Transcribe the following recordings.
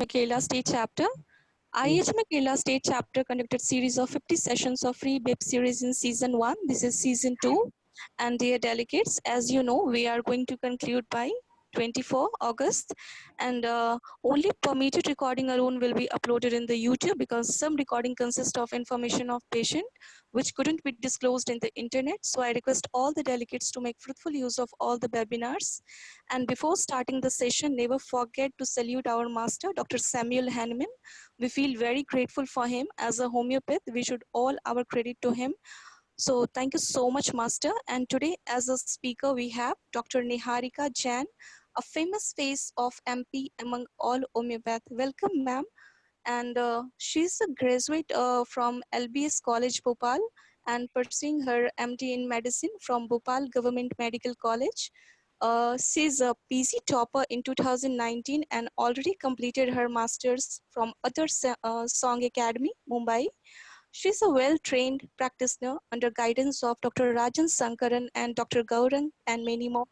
Kerala State Chapter. IHM Kerala State Chapter conducted series of 50 sessions of free BIP series in season 1. This is season 2. And dear delegates, as you know, we are going to conclude by 24 August, and only permitted recording alone will be uploaded in the YouTube, because some recording consists of information of patient which couldn't be disclosed in the internet. So I request all the delegates to make fruitful use of all the webinars. And before starting the session, never forget to salute our master, Dr. Samuel Hahnemann. We feel very grateful for him. As a homeopath, we should all our credit to him. So thank you so much, Master. And today, as a speaker, we have Dr. Niharika Jain, a famous face of MP among all homeopath. Welcome, ma'am. And she's a graduate from LBS College, Bhopal, and pursuing her MD in medicine from Bhopal Government Medical College. She's a PG topper in 2019 and already completed her master's from Other Song Academy, Mumbai. She's a well-trained practitioner under guidance of Dr. Rajan Sankaran and Dr. Gaurang and many more.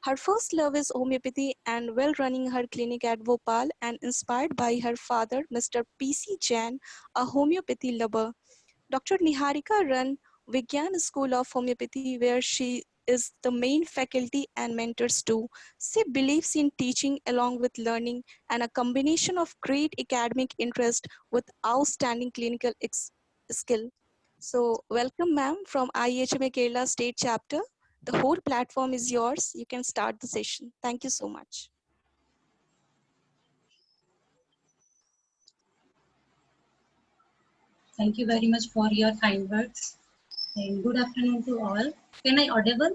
Her first love is homeopathy, and while running her clinic at Bhopal and inspired by her father, Mr. P.C. Jain, a homeopathy lover, Dr. Niharika run Vigyan School of Homeopathy, where she is the main faculty and mentors too. She believes in teaching along with learning, and a combination of great academic interest with outstanding clinical skill. So welcome, ma'am, from IHMA Kerala State Chapter. The whole platform is yours. You can start the session. Thank you so much. Thank you very much for your kind words. And good afternoon to all. Can I audible?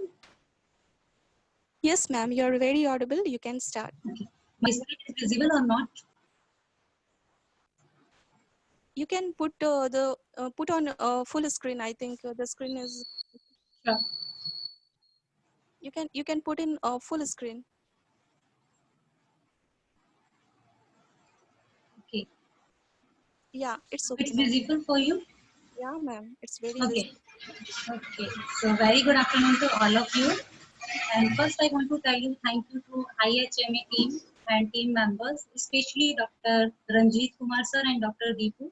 Yes, ma'am, you're very audible. You can start. Okay. My screen is visible or not? You can put put on full screen. I think the screen is. Sure. You can put in full screen. Okay. Yeah, it's okay, It's ma'am. visible for you? Yeah, ma'am, it's very Okay. visible. Okay. So very good afternoon to all of you. And first I want to tell you thank you to IHMA team and team members, especially Dr. Ranjit Kumar sir and Dr. Deepu.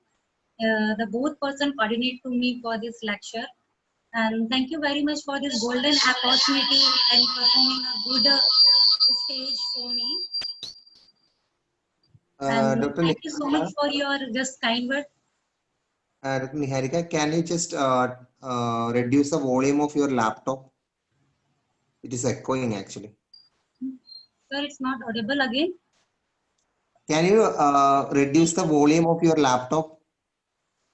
The both person coordinate to me for this lecture. And thank you very much for this golden opportunity and performing a good stage for me. And Dr. thank you so much Niharika, for your just kind word. Dr. Niharika, can you just reduce the volume of your laptop? It is echoing actually. Sir, it's not audible again. Can you reduce the volume of your laptop?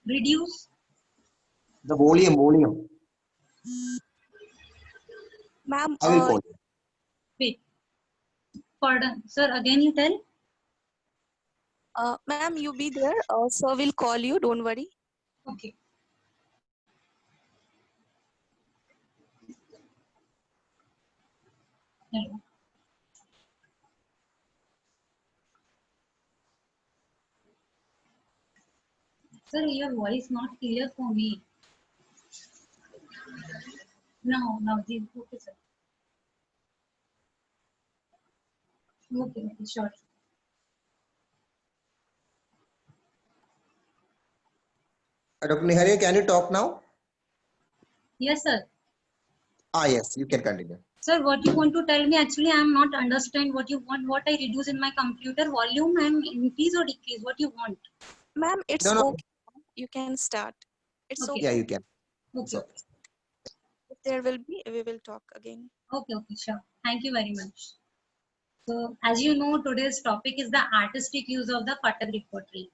Reduce. The volume. Ma'am, I will call you. Wait. Pardon. Sir, again you tell. ma'am, you be there. Sir will call you. Don't worry. Okay. Hello. Sir, your voice not clear for me. No, okay, sir. Okay, sure. Dr. Niharika, can you talk now? Yes, sir. Yes, you can continue. Sir, what you want to tell me? Actually, I am not understand what you want. What I reduce in my computer volume and increase or decrease? What you want? Ma'am, it's No. okay. You can start. It's Okay. okay. Yeah, you can. Okay. So, If there will be, we will talk again. Okay, sure. Thank you very much. So, as you know, today's topic is the artistic use of the Kathak pottery.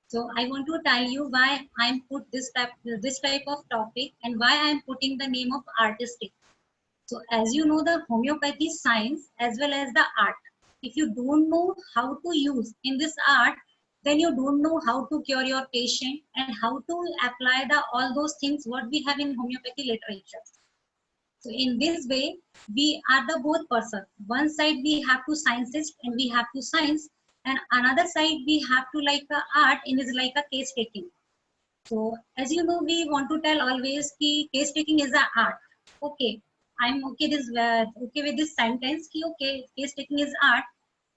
So, I want to tell you why I'm put this type of topic and why I'm putting the name of artistic. So, as you know, the homeopathy is science as well as the art. If you don't know how to use in this art, then you don't know how to cure your patient and how to apply the all those things what we have in homeopathy literature. So in this way, we are the both person. One side we have to scientist and we have to science, and another side we have to like a art and is like a case taking. So as you know, we want to tell always ki case taking is a art. Okay, I'm okay okay with this sentence. Ki okay, case taking is art.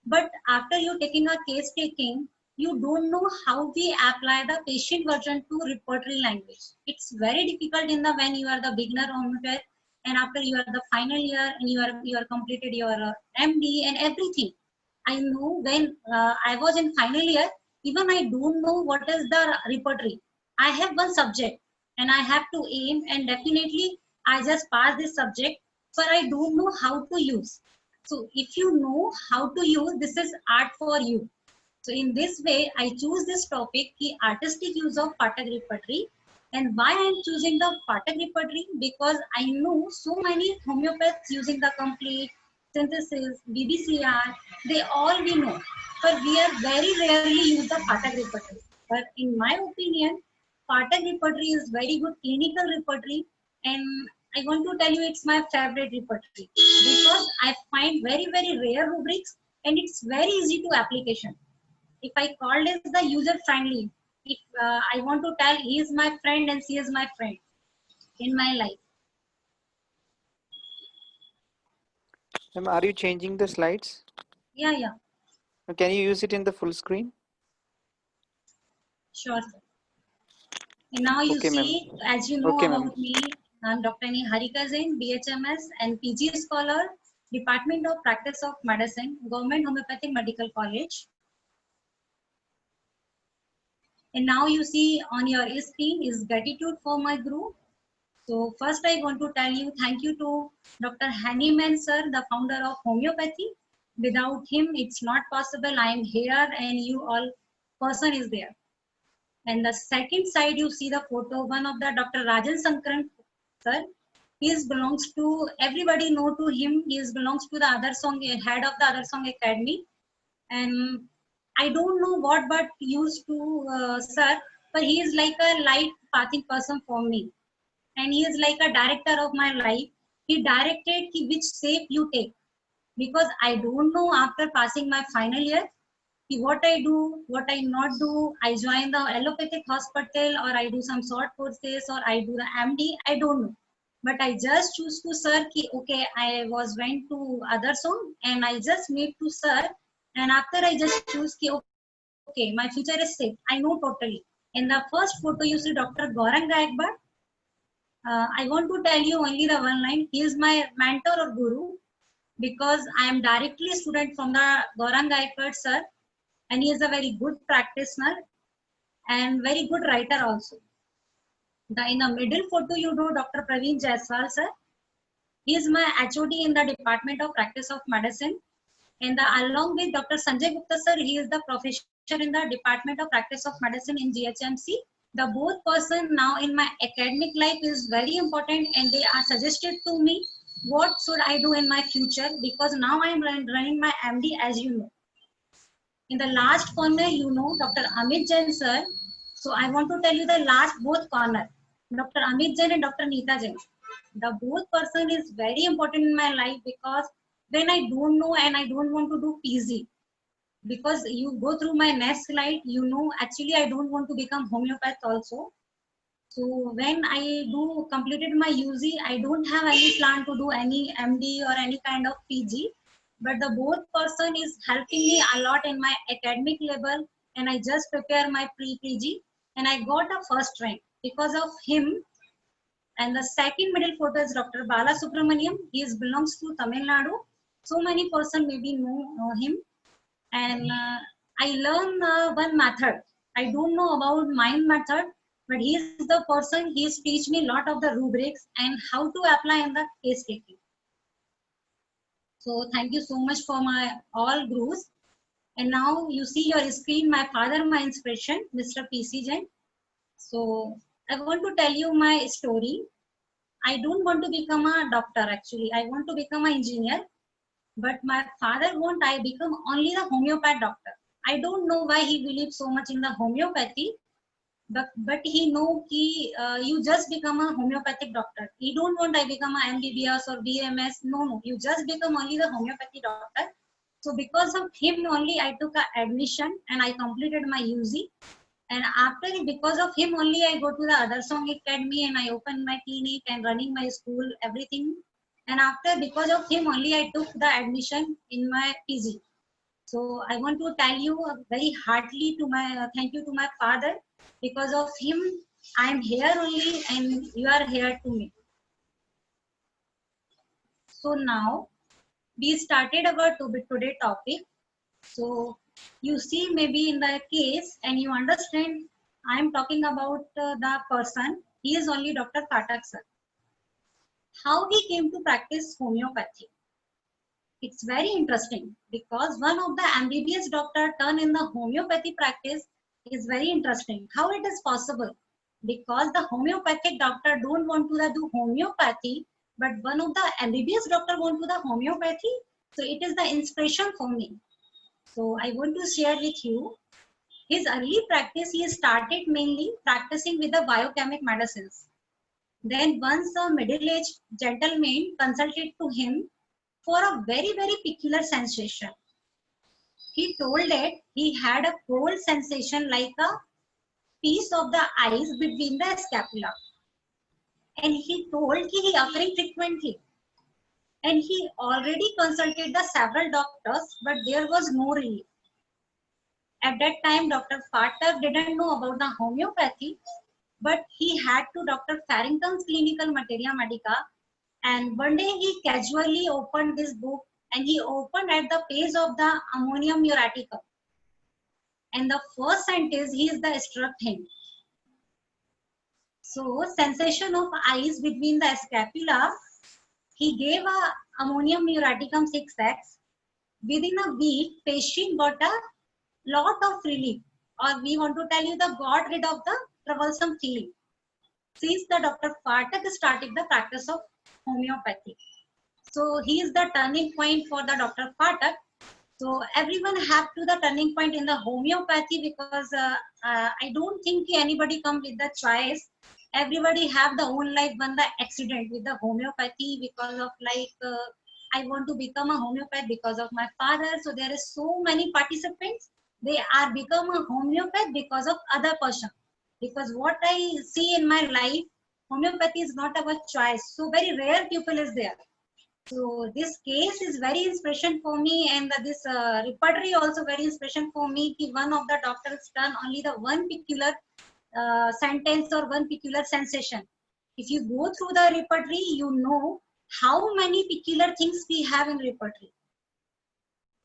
But after you taking a case taking, you don't know how we apply the patient version to repertory language. It's very difficult in the when you are the beginner homeopath, and after you are the final year and you are completed your MD and everything. I know when I was in final year, even I don't know what is the repertory. I have one subject and I have to aim, and definitely I just pass this subject, but I don't know how to use. So if you know how to use, this is art for you. So in this way, I choose this topic, the artistic use of Pathak repertory. And why I am choosing the Pathak repertory? Because I know so many homeopaths using the complete synthesis, BBCR, they all we know. But we are very rarely use the Pathak repertory. But in my opinion, Pathak repertory is very good clinical repertory, and I want to tell you it's my favorite repertory because I find very rare rubrics and it's very easy to application. If I called is the user friendly, if I want to tell he is my friend and she is my friend in my life. Ma'am, are you changing the slides? Yeah, Can you use it in the full screen? sure, sir. And now you Okay, ma'am. see, as you know Okay, ma'am. about me, I'm Dr. Niharika Jain, BHMS and PG scholar, Department of Practice of Medicine, Government Homeopathic Medical College. And now you see on your screen is gratitude for my group. So first I want to tell you thank you to Dr. Hanneman sir, the founder of homeopathy. Without him, it's not possible. I am here and you all person is there. And the second side, you see the photo, one of the Dr. Rajan Sankaran sir. He belongs to, everybody know to him, he belongs to the other song, head of the other song academy. And I don't know what but used to sir, but he is like a light pathing person for me. And he is like a director of my life. He directed which shape you take, because I don't know after passing my final year what I do, what I not do. I join the allopathic hospital or I do some short courses or I do the MD. I don't know, but I just choose to sir ki okay. I was went to other song and I just meet to sir, and after I just choose ki okay, my future is safe. I know totally. In the first photo you see Dr. Gaurang Gaikwad. I want to tell you only the one line. He is my mentor or guru because I am directly a student from the Gaurang Gaikwad sir, and he is a very good practitioner and very good writer also. In the middle photo you know Dr. Praveen Jaiswal sir. He is my HOD in the Department of Practice of Medicine, and along with Dr. Sanjay Gupta sir, he is the professor in the Department of Practice of Medicine in GHMC. The both person now in my academic life is very important, and they are suggested to me what should I do in my future, because now I am running my MD as you know. In the last corner you know Dr. Amit Jain sir. So I want to tell you the last both corner, Dr. Amit Jain and Dr. Neeta Jain. The both person is very important in my life, because when I don't know and I don't want to do PG, because you go through my next slide, you know actually I don't want to become homeopath also. So when I do completed my UG, I don't have any plan to do any MD or any kind of PG, but the both person is helping me a lot in my academic level, and I just prepare my pre-PG and I got a first rank because of him. And the second middle photo is Dr. Bala Subramaniam. He belongs to Tamil Nadu. So many person maybe know him. And I learn one method. I don't know about mind method, but he is the person. He has teach me lot of the rubrics and how to apply in the case taking. So thank you so much for my all gurus. And now you see your screen. My father, my inspiration, Mr. PC Jain. So I want to tell you my story. I don't want to become a doctor actually. I want to become an engineer. But my father want I become only the homeopath doctor. I don't know why he believes so much in the homeopathy, but he know ki you just become a homeopathic doctor. He don't want I become a MBBS or BMS. No, you just become only the homeopathy doctor. So because of him only I took a admission and I completed my UG. And after, because of him only, I go to the other song academy and I open my clinic and running my school, everything. And after, because of him only, I took the admission in my PG. So I want to tell you very heartily to my thank you to my father. Because of him, I am here only and you are here to me. So now we started our today topic. So you see maybe in the case and you understand I am talking about the person. He is only Dr. Phatak sir. How he came to practice homeopathy. It's very interesting because one of the MBBS doctor turned in the homeopathy practice is very interesting. How it is possible? Because the homeopathic doctor don't want to do homeopathy, but one of the MBBS doctor want to do homeopathy. So it is the inspiration for me. So I want to share with you his early practice. He started mainly practicing with the biochemic medicines. Then once a middle-aged gentleman consulted to him for a very, very peculiar sensation. He told that he had a cold sensation like a piece of the ice between the scapula. And he told he occurring frequently. And he already consulted the several doctors, but there was no relief. At that time, Dr. Phatak didn't know about the homeopathy, but he had to Dr. Farrington's Clinical Materia Medica. And one day he casually opened this book and he opened at the page of the ammonium muriaticum. And the first sentence he is the struck him. So sensation of ice between the scapula, he gave a ammonium muriaticum 6x. Within a week, patient got a lot of relief, or we want to tell you the got rid of the troublesome feeling. Since the Dr. Phatak started the practice of homeopathy. So he is the turning point for the Dr. Phatak. So everyone have to the turning point in the homeopathy because I don't think anybody come with the choice. Everybody have the own life one the accident with the homeopathy because of I want to become a homeopath because of my father. So there is so many participants. They are become a homeopath because of other person. Because what I see in my life, homeopathy is not our choice. So very rare people is there. So this case is very inspiration for me, and this repertory also very inspiration for me. One of the doctors done only the one peculiar sentence or one peculiar sensation. If you go through the repertory, you know how many peculiar things we have in repertory.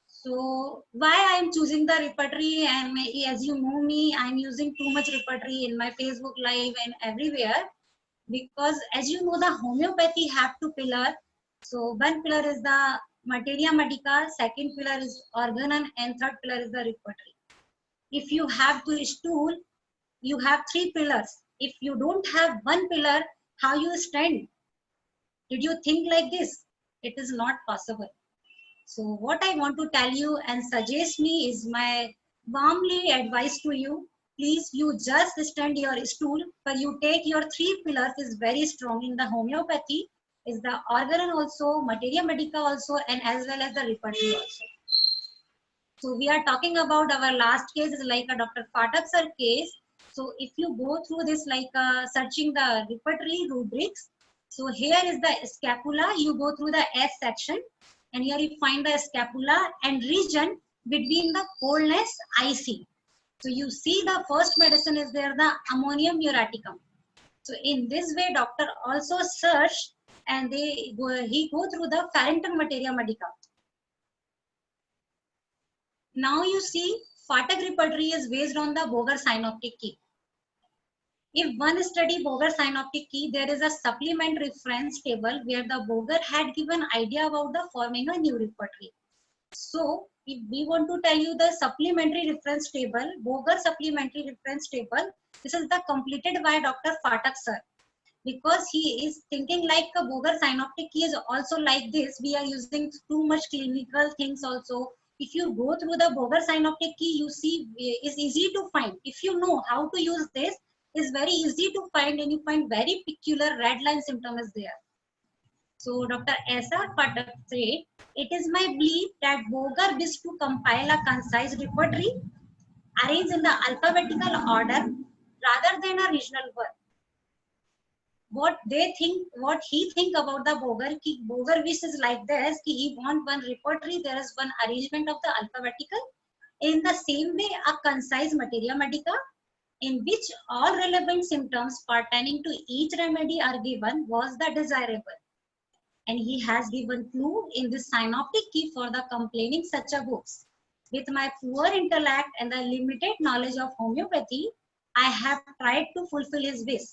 So why I am choosing the repertory, and as you know me, I am using too much repertory in my Facebook Live and everywhere, because as you know the homeopathy have two pillars. So one pillar is the materia medica, second pillar is organon, and third pillar is the repertory. If you have to stool, you have three pillars. If you don't have one pillar, how you stand? Did you think like this? It is not possible. So what I want to tell you and suggest me is my warmly advice to you. Please, you just stand your stool, but you take your three pillars is very strong in the homeopathy, is the organon also, materia medica also, and as well as the repertory also. So we are talking about our last case is like a Dr. Phatak sir case. So if you go through this like searching the repertory rubrics, so here is the scapula, you go through the S section and here you find the scapula and region between the coldness IC. So you see the first medicine is there, the ammonium muriaticum. So in this way doctor also search and he go through the Farrington Materia Medica. Now you see Phatak repertory is based on the Boger synoptic key. If one study Boger synoptic key, there is a supplement reference table where the Boger had given idea about the forming a new repertory. So if we want to tell you the supplementary reference table, Boger supplementary reference table, this is the completed by Dr. Phatak sir. Because he is thinking like a Boger synoptic key is also like this. We are using too much clinical things also. If you go through the Boger synoptic key, you see it's easy to find. If you know how to use this, it's very easy to find and you find very peculiar red line symptom is there. So Dr. S.R. Phatak said, it is my belief that Boger wished to compile a concise repertory arranged in the alphabetical order rather than a regional one. what he think about the Boger. Boger wish is like this, he want one repertory, there is one arrangement of the alphabetical. In the same way, a concise materia medica in which all relevant symptoms pertaining to each remedy are given was the desirable. And he has given clue in the synoptic key for the complaining such a books. With my poor intellect and the limited knowledge of homeopathy, I have tried to fulfill his wish.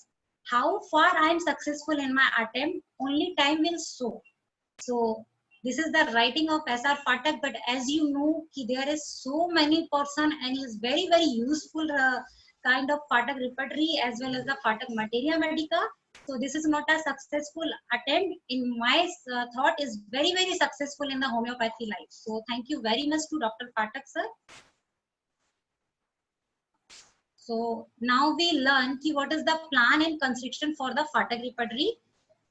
How far I am successful in my attempt, only time will show. So this is the writing of S.R. Phatak, but as you know, there is so many person and is very, very useful kind of Phatak repertory as well as the Phatak materia medica. So this is not a successful attempt. In my thought is very, very successful in the homeopathy life. So thank you very much to Dr. Phatak, sir. So now we learn what is the plan and construction for the Phatak repertory.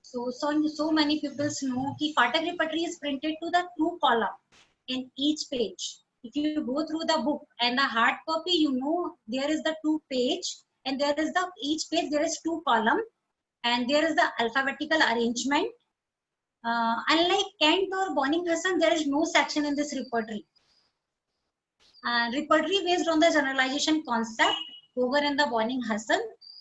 So many people know that Phatak repertory is printed to the 2 column in each page. If you go through the book and the hard copy, you know there is the 2 page and there is the each page there is 2 column and there is the alphabetical arrangement. Unlike Kent or Bonning-Hassan, there is no section in this repertory. Repertory based on the generalization concept over in the Bonning-Hassan.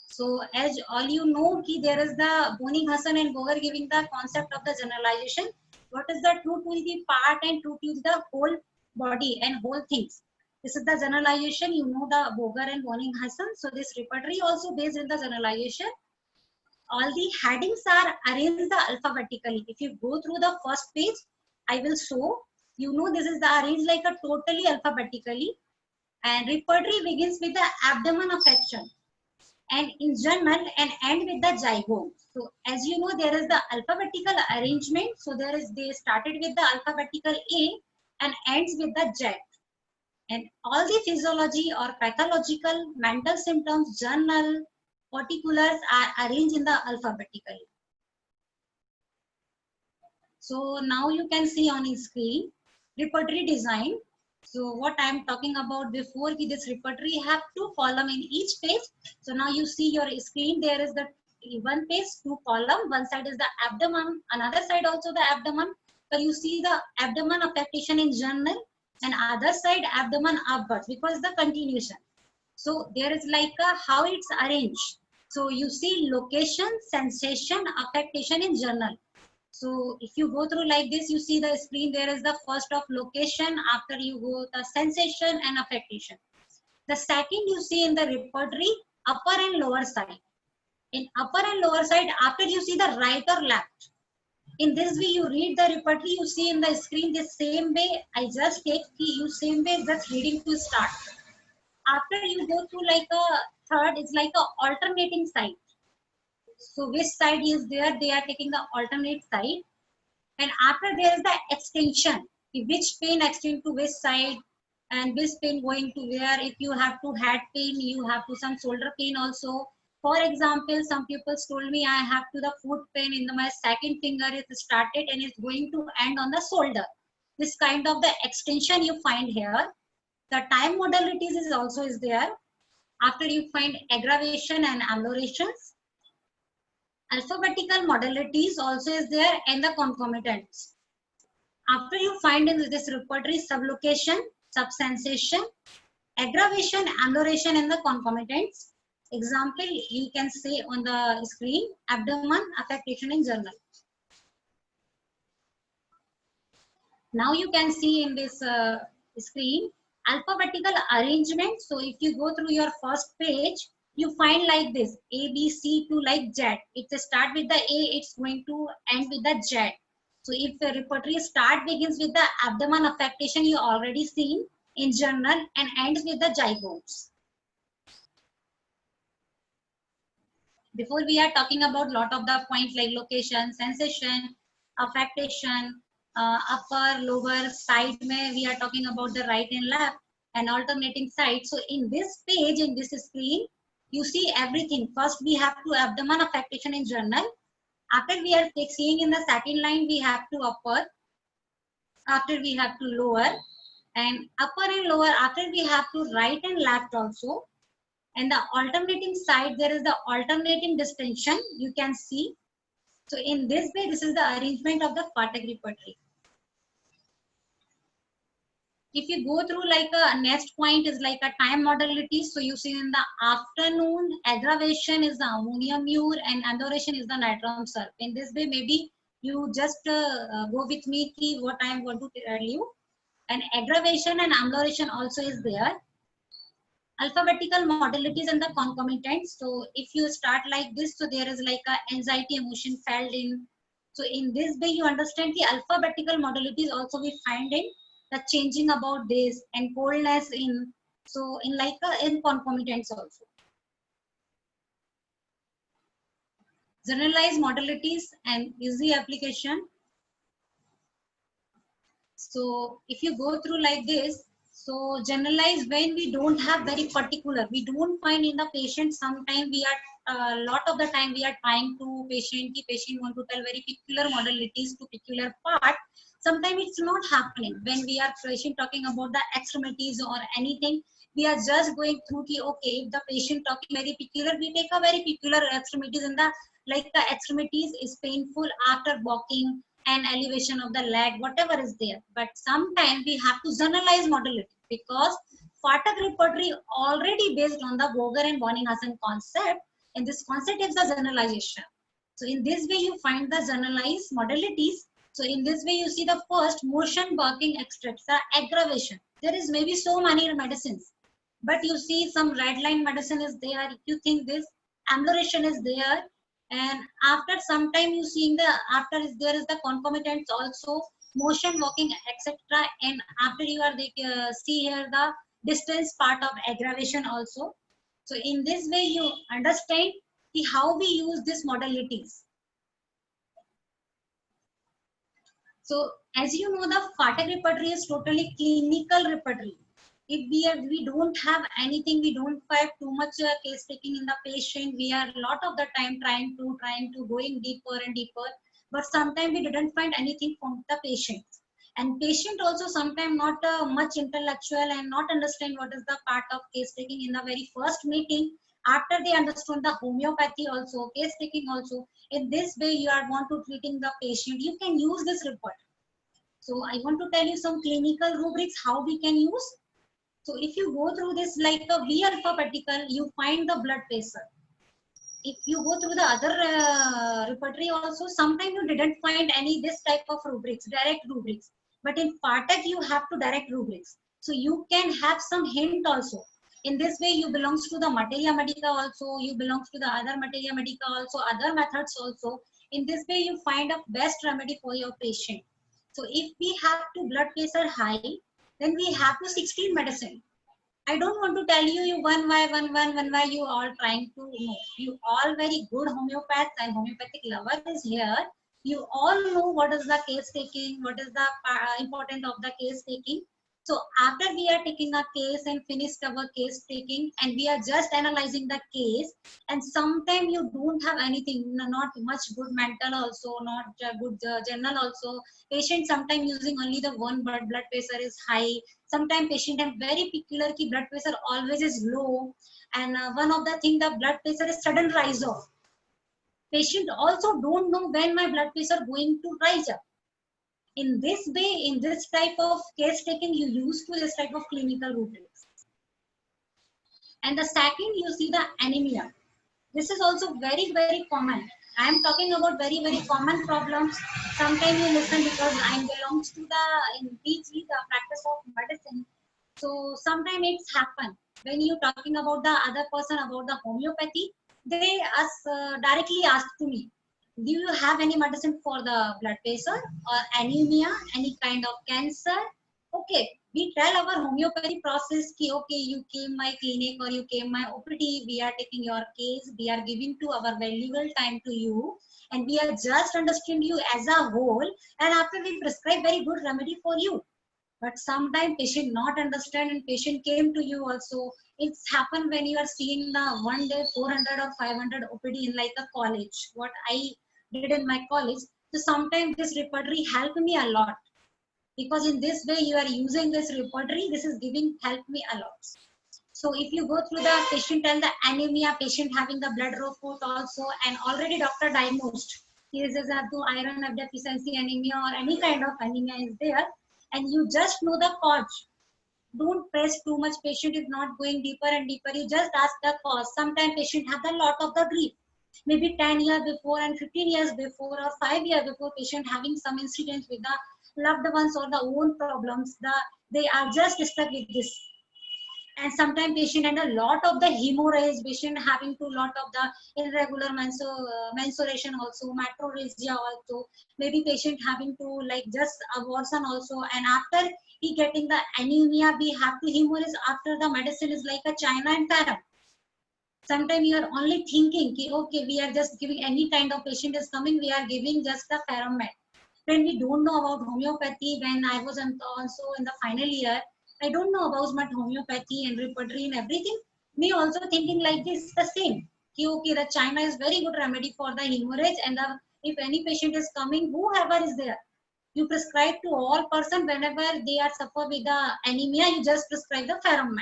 So as all you know, there is the Bonning-Hassan and Boger giving the concept of the generalization. What is the true to the part and true to the whole body and whole things. This is the generalization, you know the Boger and Bonning-Hassan. So this repertory also based in the generalization. All the headings are arranged alphabetically. If you go through the first page, I will show. You know this is the arranged like a totally alphabetically. And repertory begins with the abdomen affection and in general and end with the zygote. So as you know, there is the alphabetical arrangement. So they started with the alphabetical A and ends with the Z. And all the physiology or pathological, mental symptoms, journal, particulars are arranged in the alphabetically. So now you can see on his screen, repertory design. So what I am talking about before, this repertory have 2 column in each page. So now you see your screen, there is the 1 page, 2 column. One side is the abdomen, another side also the abdomen. So you see the abdomen affectation in journal and other side abdomen upwards because the continuation. So there is like a how it's arranged. So you see location, sensation, affectation in journal. So if you go through like this, you see the screen, there is the first of location, after you go the sensation and affectation. The second you see in the repertory, upper and lower side. In upper and lower side, after you see the right or left. In this way, you read the repertory, you see in the screen the same way, I just take you same way, just reading to start. After you go through like a third, it's like a alternating side. So which side is there, they are taking the alternate side. And after there is the extension, which pain extend to which side and which pain going to where. If you have to head pain, you have to some shoulder pain also. For example, some people told me I have to the foot pain in my second finger is started and it's going to end on the shoulder. This kind of the extension you find here. The time modalities is also is there. After you find aggravation and ameliorations. Alphabetical modalities also is there and the concomitants. After you find in this repertory sublocation, subsensation, aggravation, amelioration and the concomitants. Example you can see on the screen, abdomen affectation in journal. Now you can see in this screen alphabetical arrangement. So if you go through your first page, you find like this A, B, C to like Z. It start with the A, it's going to end with the Z. So if the repertory start begins with the abdomen affectation, you already seen in journal and ends with the zygotes. Before we are talking about lot of the points like location, sensation, affectation, upper, lower, side mein we are talking about the right and left and alternating side. So in this page, in this screen, you see everything. First we have to abdomen affectation in journal. After we are seeing in the second line, we have to upper. After we have to lower and upper and lower. After we have to right and left also. And the alternating side, there is the alternating distension, you can see. So in this way, this is the arrangement of the Phatak repertory. If you go through like a next point is like a time modality. So you see in the afternoon, aggravation is the ammonium ure and adoration is the nitrum sulf. In this way, maybe you just go with me ki what I am going to tell you. And aggravation and amelioration also is there. Alphabetical modalities and the concomitants. So if you start like this, so there is like a anxiety emotion felt in. So in this way, you understand the alphabetical modalities also we find in the changing about this and coldness in. So in like in concomitants also. Generalized modalities and easy application. So if you go through like this, so generalize when we don't have very particular, we don't find in the patient, sometime we are, lot of the time we are trying to the patient want to tell very particular modalities to particular part. Sometimes it's not happening when we are patient talking about the extremities or anything. We are just going through the, okay, if the patient talking very particular, we take a very particular extremities in the, like the extremities is painful after walking, and elevation of the leg, whatever is there. But sometimes we have to generalize modality because Phatak repertory already based on the Boger and Bonninghausen concept, and this concept is the generalization. So in this way, you find the generalized modalities. So in this way, you see the first motion working extracts, the aggravation. There is maybe so many medicines, but you see some red line medicine is there. If you think this amelioration is there, and after some time you seeing the after there is the concomitants also, motion walking etc. And after you are see here the distance part of aggravation also. So in this way you understand the how we use these modalities. So as you know, the Phatak repertory is totally clinical repertory. If we don't have anything, we don't have too much case taking in the patient, we are a lot of the time trying to going deeper and deeper, but sometimes we didn't find anything from the patient. And patient also sometimes not much intellectual and not understand what is the part of case taking in the very first meeting. After they understand the homeopathy also, case taking also, in this way you are want to treating the patient, you can use this report. So I want to tell you some clinical rubrics how we can use. So if you go through this like a V alphabetical, you find the blood pressure. If you go through the other repertory also, sometimes you didn't find any this type of rubrics, direct rubrics. But in Phatak, you have to direct rubrics. So you can have some hint also. In this way, you belongs to the materia medica also, you belongs to the other materia medica also, other methods also. In this way, you find a best remedy for your patient. So if we have to blood pressure high, then we have to 16 medicine. I don't want to tell you one by you all trying to know. You all very good homeopaths and homeopathic lover is here. You all know what is the case taking, what is the importance of the case taking. So after we are taking a case and finished our case taking and we are just analyzing the case, and sometimes you don't have anything, not much good mental also, not good general also. Patient sometimes using only the one blood pressure is high. Sometimes patient have very peculiar ki blood pressure always is low, and one of the thing the blood pressure is sudden rise of. Patient also don't know when my blood pressure going to rise up. In this way, in this type of case taking, you use to this type of clinical rubrics. And the second, you see the anemia. This is also very common. I am talking about very common problems. Sometimes you listen because I belongs to the in PG, the practice of medicine. So sometimes it's happen when you talking about the other person about the homeopathy, they directly ask to me, do you have any medicine for the blood pressure or anemia, any kind of cancer? Okay, we tell our homeopathy process ki, okay, you came my clinic or you came my OPD, we are taking your case, we are giving to our valuable time to you, and we are just understand you as a whole, and after we prescribe very good remedy for you. But sometimes patient not understand and patient came to you also. It's happened when you are seeing the one day 400 or 500 OPD in like a college, what I did in my college. So sometimes this repertory helped me a lot, because in this way you are using this repertory, this is giving help me a lot. So if you go through the patient and the anemia, patient having the blood report also, and already doctor diagnosed, he is to iron deficiency anemia or any kind of anemia is there, and you just know the cause. Don't press too much. Patient is not going deeper and deeper. You just ask the cause. Sometimes patient have a lot of the grief. Maybe 10 years before and 15 years before or 5 years before, patient having some incidents with the loved ones or the own problems. They are just stuck with this. And sometimes patient and a lot of the hemorrhage, patient having to lot of the irregular menstruation also, metrorrhagia also, maybe patient having to like just abortion also, and after he getting the anemia, we have to hemorrhage after the medicine is like a China and Param. Sometimes you are only thinking, okay, we are just giving any kind of patient is coming, we are giving just the Ferromed. When we don't know about homeopathy, when I was also in the final year, I don't know about much homeopathy and repertory and everything. Me also thinking like this, the same. Okay, the China is very good remedy for the hemorrhage, and if any patient is coming, whoever is there, you prescribe to all person whenever they are suffer with the anemia, you just prescribe the Ferromed.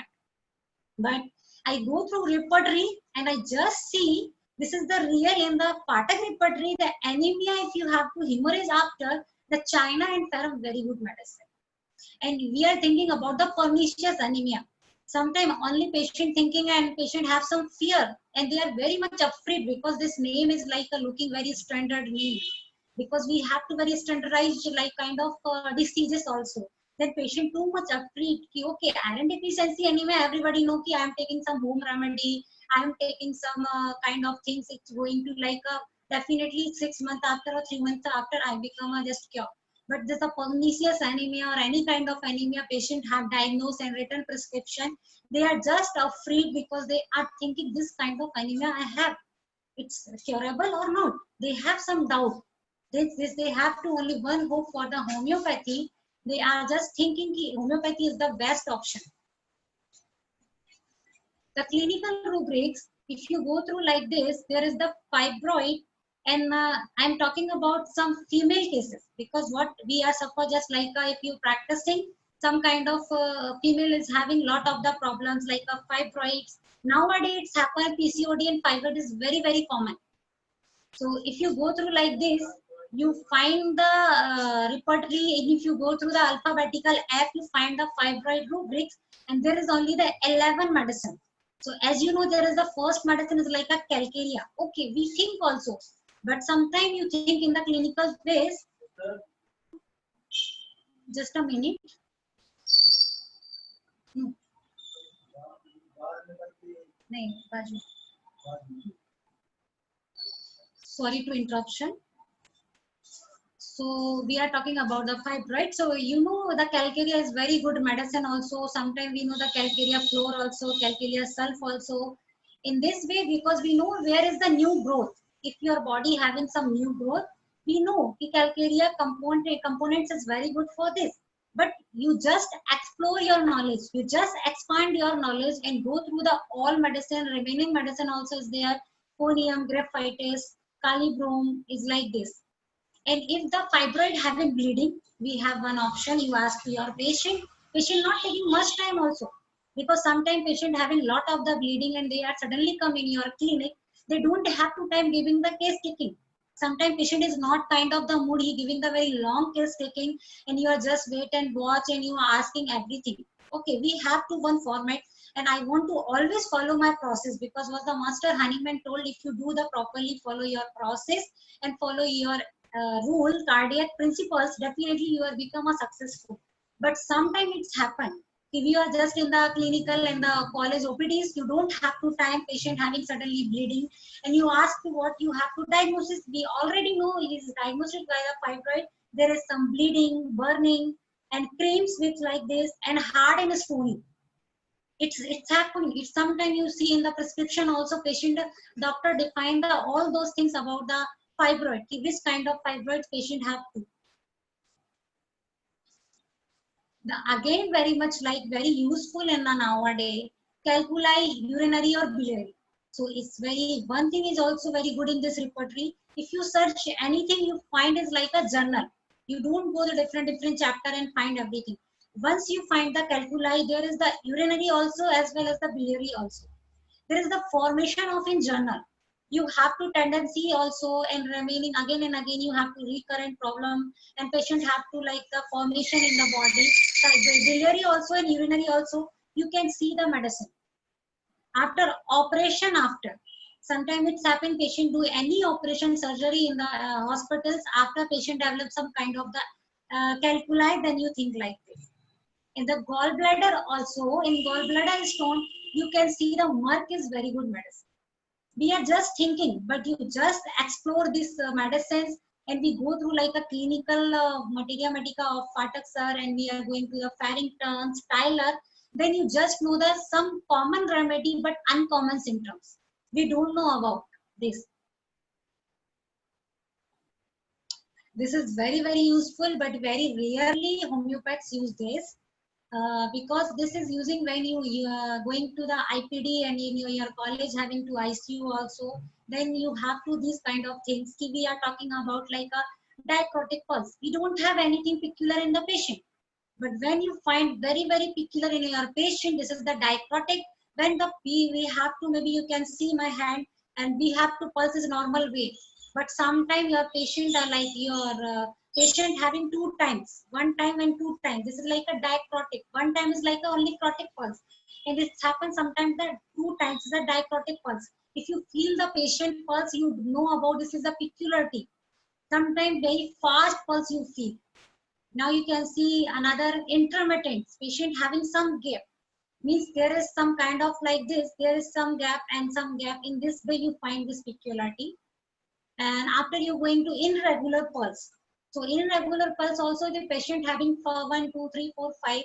But I go through repertory and I just see this is the real in the Patak repertory, the anemia, if you have to hemorrhage after, the China and Ferrum very good medicine. And we are thinking about the pernicious anemia. Sometimes only patient thinking and patient have some fear and they are very much afraid because this name is like a looking very standard name. Because we have to very standardized like kind of diseases also. Then patient too much afraid ki, okay, iron deficiency anyway, everybody know ki I am taking some home remedy, I am taking some kind of things, it's going to like definitely 6 months after or 3 months after I become a just cure. But this a pernicious anemia or any kind of anemia patient have diagnosed and written prescription, they are just afraid because they are thinking this kind of anemia I have, it's curable or not. They have some doubt. They have to only one hope for the homeopathy. They are just thinking that homeopathy is the best option. The clinical rubrics, if you go through like this, there is the fibroid, and I'm talking about some female cases because what we are suffer just like if you practicing some kind of female is having lot of the problems like fibroids. Nowadays it's happen PCOD and fibroid is very very common. So if you go through like this, you find the repertory, and if you go through the alphabetical app, you find the fibroid rubrics, and there is only the 11 medicine. So as you know, there is the first medicine is like a calcarea. Okay, we think also, but sometimes you think in the clinical phase. Just a minute. No. Sorry to interruption. So we are talking about the fibroid. So you know the calcarea is very good medicine also. Sometimes we know the calcarea floor also, calcarea sulf also. In this way, because we know where is the new growth. If your body having some new growth, we know the calcarea components is very good for this. But you just explore your knowledge. You just expand your knowledge and go through the all medicine. Remaining medicine also is there. Conium, graphitis, calibrom is like this. And if the fibroid having bleeding, we have one option. You ask to your patient not taking much time also. Because sometimes patient having lot of the bleeding and they are suddenly come in your clinic, they don't have to time giving the case taking. Sometimes patient is not kind of the mood, he giving the very long case taking and you are just wait and watch and you are asking everything. Okay, we have to one format and I want to always follow my process because what the master Hahnemann told, if you do the properly follow your process and follow your rule, cardiac principles, definitely you will become a successful. But sometimes it's happened. If you are just in the clinical and the college OPDs, you don't have to time patient having suddenly bleeding and you ask what you have to diagnosis. We already know it is diagnosed by the fibroid. There is some bleeding, burning and creams which like this and hard and stony. It's happening. It's sometimes you see in the prescription also patient doctor define the all those things about the fibroid. Which kind of fibroid patient have to. Again, very much like very useful in the nowadays. Calculi, urinary or biliary. So it's very, one thing is also very good in this repertory. If you search anything you find is like a journal. You don't go to different chapter and find everything. Once you find the calculi, there is the urinary also as well as the biliary also. There is the formation of in journal. You have to tendency also and remaining again and again, you have to recurrent problem and patient have to like the formation in the body. The biliary also and urinary also, you can see the medicine. After operation sometimes it's happened patient do any operation surgery in the hospitals, after patient develops some kind of the calculi, then you think like this. In the gallbladder also, in gallbladder stone, you can see the mark is very good medicine. We are just thinking, but you just explore these medicines and we go through like a clinical materia medica of Phatak sir and we are going to the Farrington, Tyler, then you just know that some common remedy but uncommon symptoms. We don't know about this. This is very, very useful, but very rarely homeopaths use this. Because this is using when you are going to the IPD and in your college having to ICU also, then you have to these kind of things. We are talking about like a dichrotic pulse. We don't have anything peculiar in the patient. But when you find very, very peculiar in your patient, this is the dichrotic. When the P, we have to, maybe you can see my hand and we have to pulse is normal way. But sometimes your patient are like your patient having two times, one time and two times. This is like a dichrotic. One time is like a only chrotic pulse. And it happens sometimes that two times is a dichrotic pulse. If you feel the patient pulse, you know about this is a peculiarity. Sometimes very fast pulse you feel. Now you can see another intermittent patient having some gap. Means there is some kind of like this, there is some gap and some gap. In this way you find this peculiarity. And after you going to irregular pulse. So irregular pulse also the patient having 1, 2, 3, 4, 5.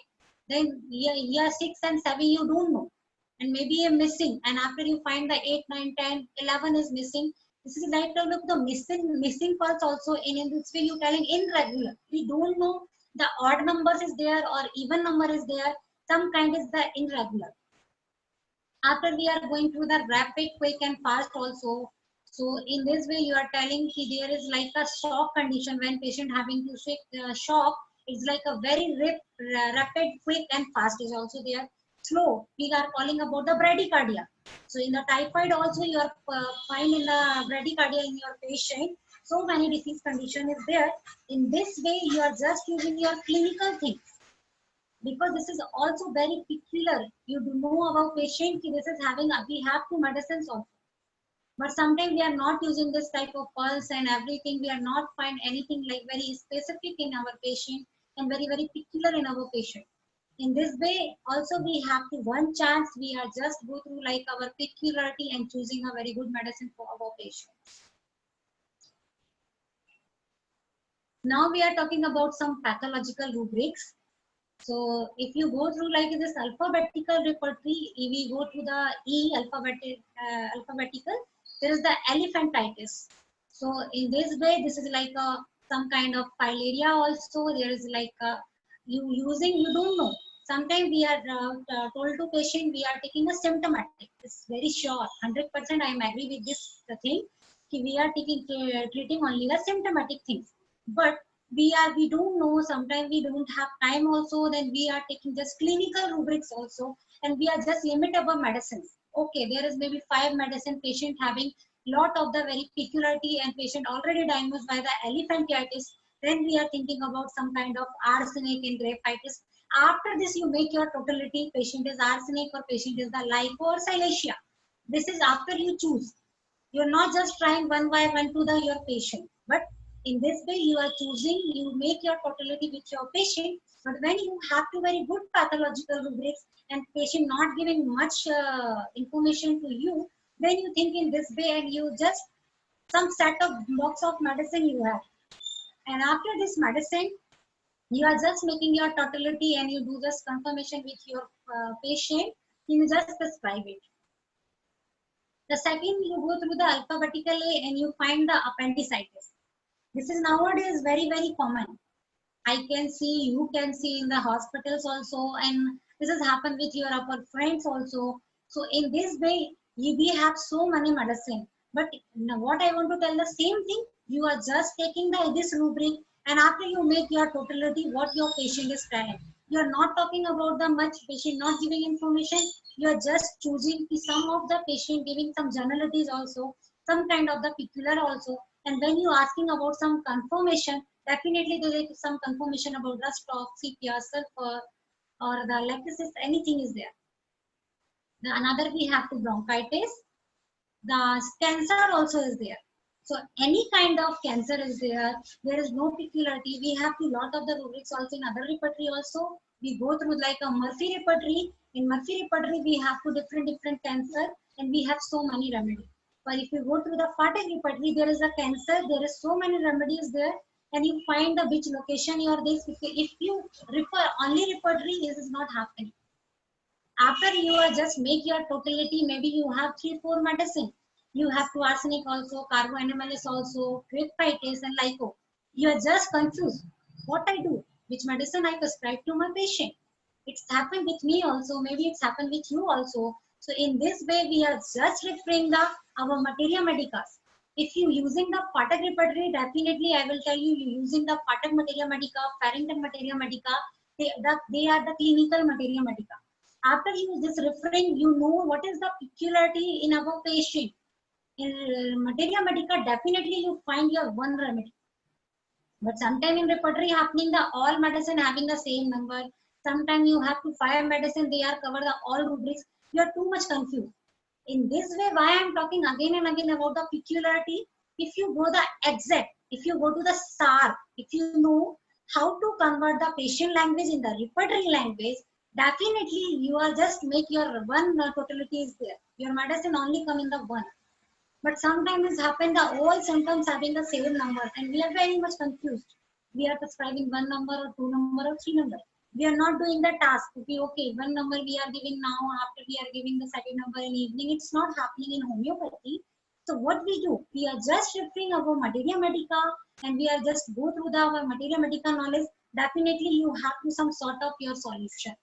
Then year 6 and 7 you don't know. And maybe you're missing. And after you find the 8, 9, 10, 11 is missing. This is like to look the missing pulse also in this way you telling irregular. We don't know the odd numbers is there or even number is there. Some kind is the irregular. After we are going through the rapid, quick and fast also. So in this way you are telling there is like a shock condition when patient having to shock. It's like a very rapid, quick and fast is also there. Slow, we are calling about the bradycardia. So in the typhoid also you are find in the bradycardia in your patient. So many disease condition is there. In this way you are just using your clinical things. Because this is also very peculiar. You do know about patient, this is having, we have two medicines also. But sometimes we are not using this type of pulse and everything. We are not find anything like very specific in our patient and very, very peculiar in our patient. In this way, also we have to one chance, we are just go through like our peculiarity and choosing a very good medicine for our patient. Now we are talking about some pathological rubrics. So if you go through like this alphabetical repertory, if we go to the E alphabetical, there is the elephantitis. So in this way, this is like some kind of filaria also. There is like you don't know. Sometimes we are told to patient we are taking a symptomatic. It's very sure, 100% I am agree with this thing. We are treating only the symptomatic things. But we don't know, sometimes we don't have time also, then we are taking just clinical rubrics also, and we are just limit our medicines. Okay, there is maybe 5 medicine patient having lot of the very peculiarity and patient already diagnosed by the elephantitis, then we are thinking about some kind of arsenic and graphitis. After this you make your totality, patient is arsenic or patient is the lipo or silicea. This is after you choose. You're not just trying one by one to your patient, but in this way you are choosing, you make your totality with your patient. But when you have to very good pathological rubrics and patient not giving much information to you, then you think in this way and you just some set of box of medicine you have. And after this medicine, you are just making your totality and you do just confirmation with your patient, you just prescribe it. The second, you go through the alphabetical A and you find the appendicitis. This is nowadays very, very common. I can see, you can see in the hospitals also, and this has happened with your upper friends also. So in this way, we have so many medicine. But now what I want to tell the same thing, you are just taking this rubric and after you make your totality, what your patient is telling. You are not talking about the much patient not giving information. You are just choosing some of the patient giving some generalities also, some kind of the peculiar also. And when you asking about some confirmation, definitely there is some confirmation about the stock, CPR, sulfur, or the electrolysis, anything is there. The another we have to bronchitis. The cancer also is there. So any kind of cancer is there. There is no peculiarity. We have a lot of the rubrics also in other repertory also. We go through like a Murphy repertory. In Murphy repertory, we have to different cancer and we have so many remedies. But if you go through the Phatak repertory, there is a cancer. There is so many remedies there, and you find the which location you are this. If you refer only repertory, this is not happening. After you are just make your totality, maybe you have 3-4 medicine. You have to arsenic also, carboNMLS also, quickfitis and lyco. You are just confused what I do, which medicine I prescribe to my patient. It's happened with me also, maybe it's happened with you also. So in this way we are just referring the our materia medicas. If you using the Phatak repertory, definitely I will tell you, you using the Phatak materia medica, Farrington materia medica, they are the clinical materia medica. After you just referring, you know what is the peculiarity in our patient. In materia medica, definitely you find your one remedy. But sometimes in repertory happening, the all medicine having the same number. Sometimes you have to 5 medicine, they are cover the all rubrics. You are too much confused. In this way, why I am talking again and again about the peculiarity. If you go the exact, if you go to the SAR, if you know how to convert the patient language in the repertory language, definitely you are just make your one totality is there. Your medicine only come in the one. But sometimes it's happened the all symptoms having the same number and we are very much confused. We are prescribing one number or 2 number or 3 number. We are not doing the task. Okay, one number we are giving now, after we are giving the second number in evening. It's not happening in homeopathy. So what we do, we are just referring our materia medica and we are just go through the our materia medica knowledge. Definitely you have to some sort of your solution.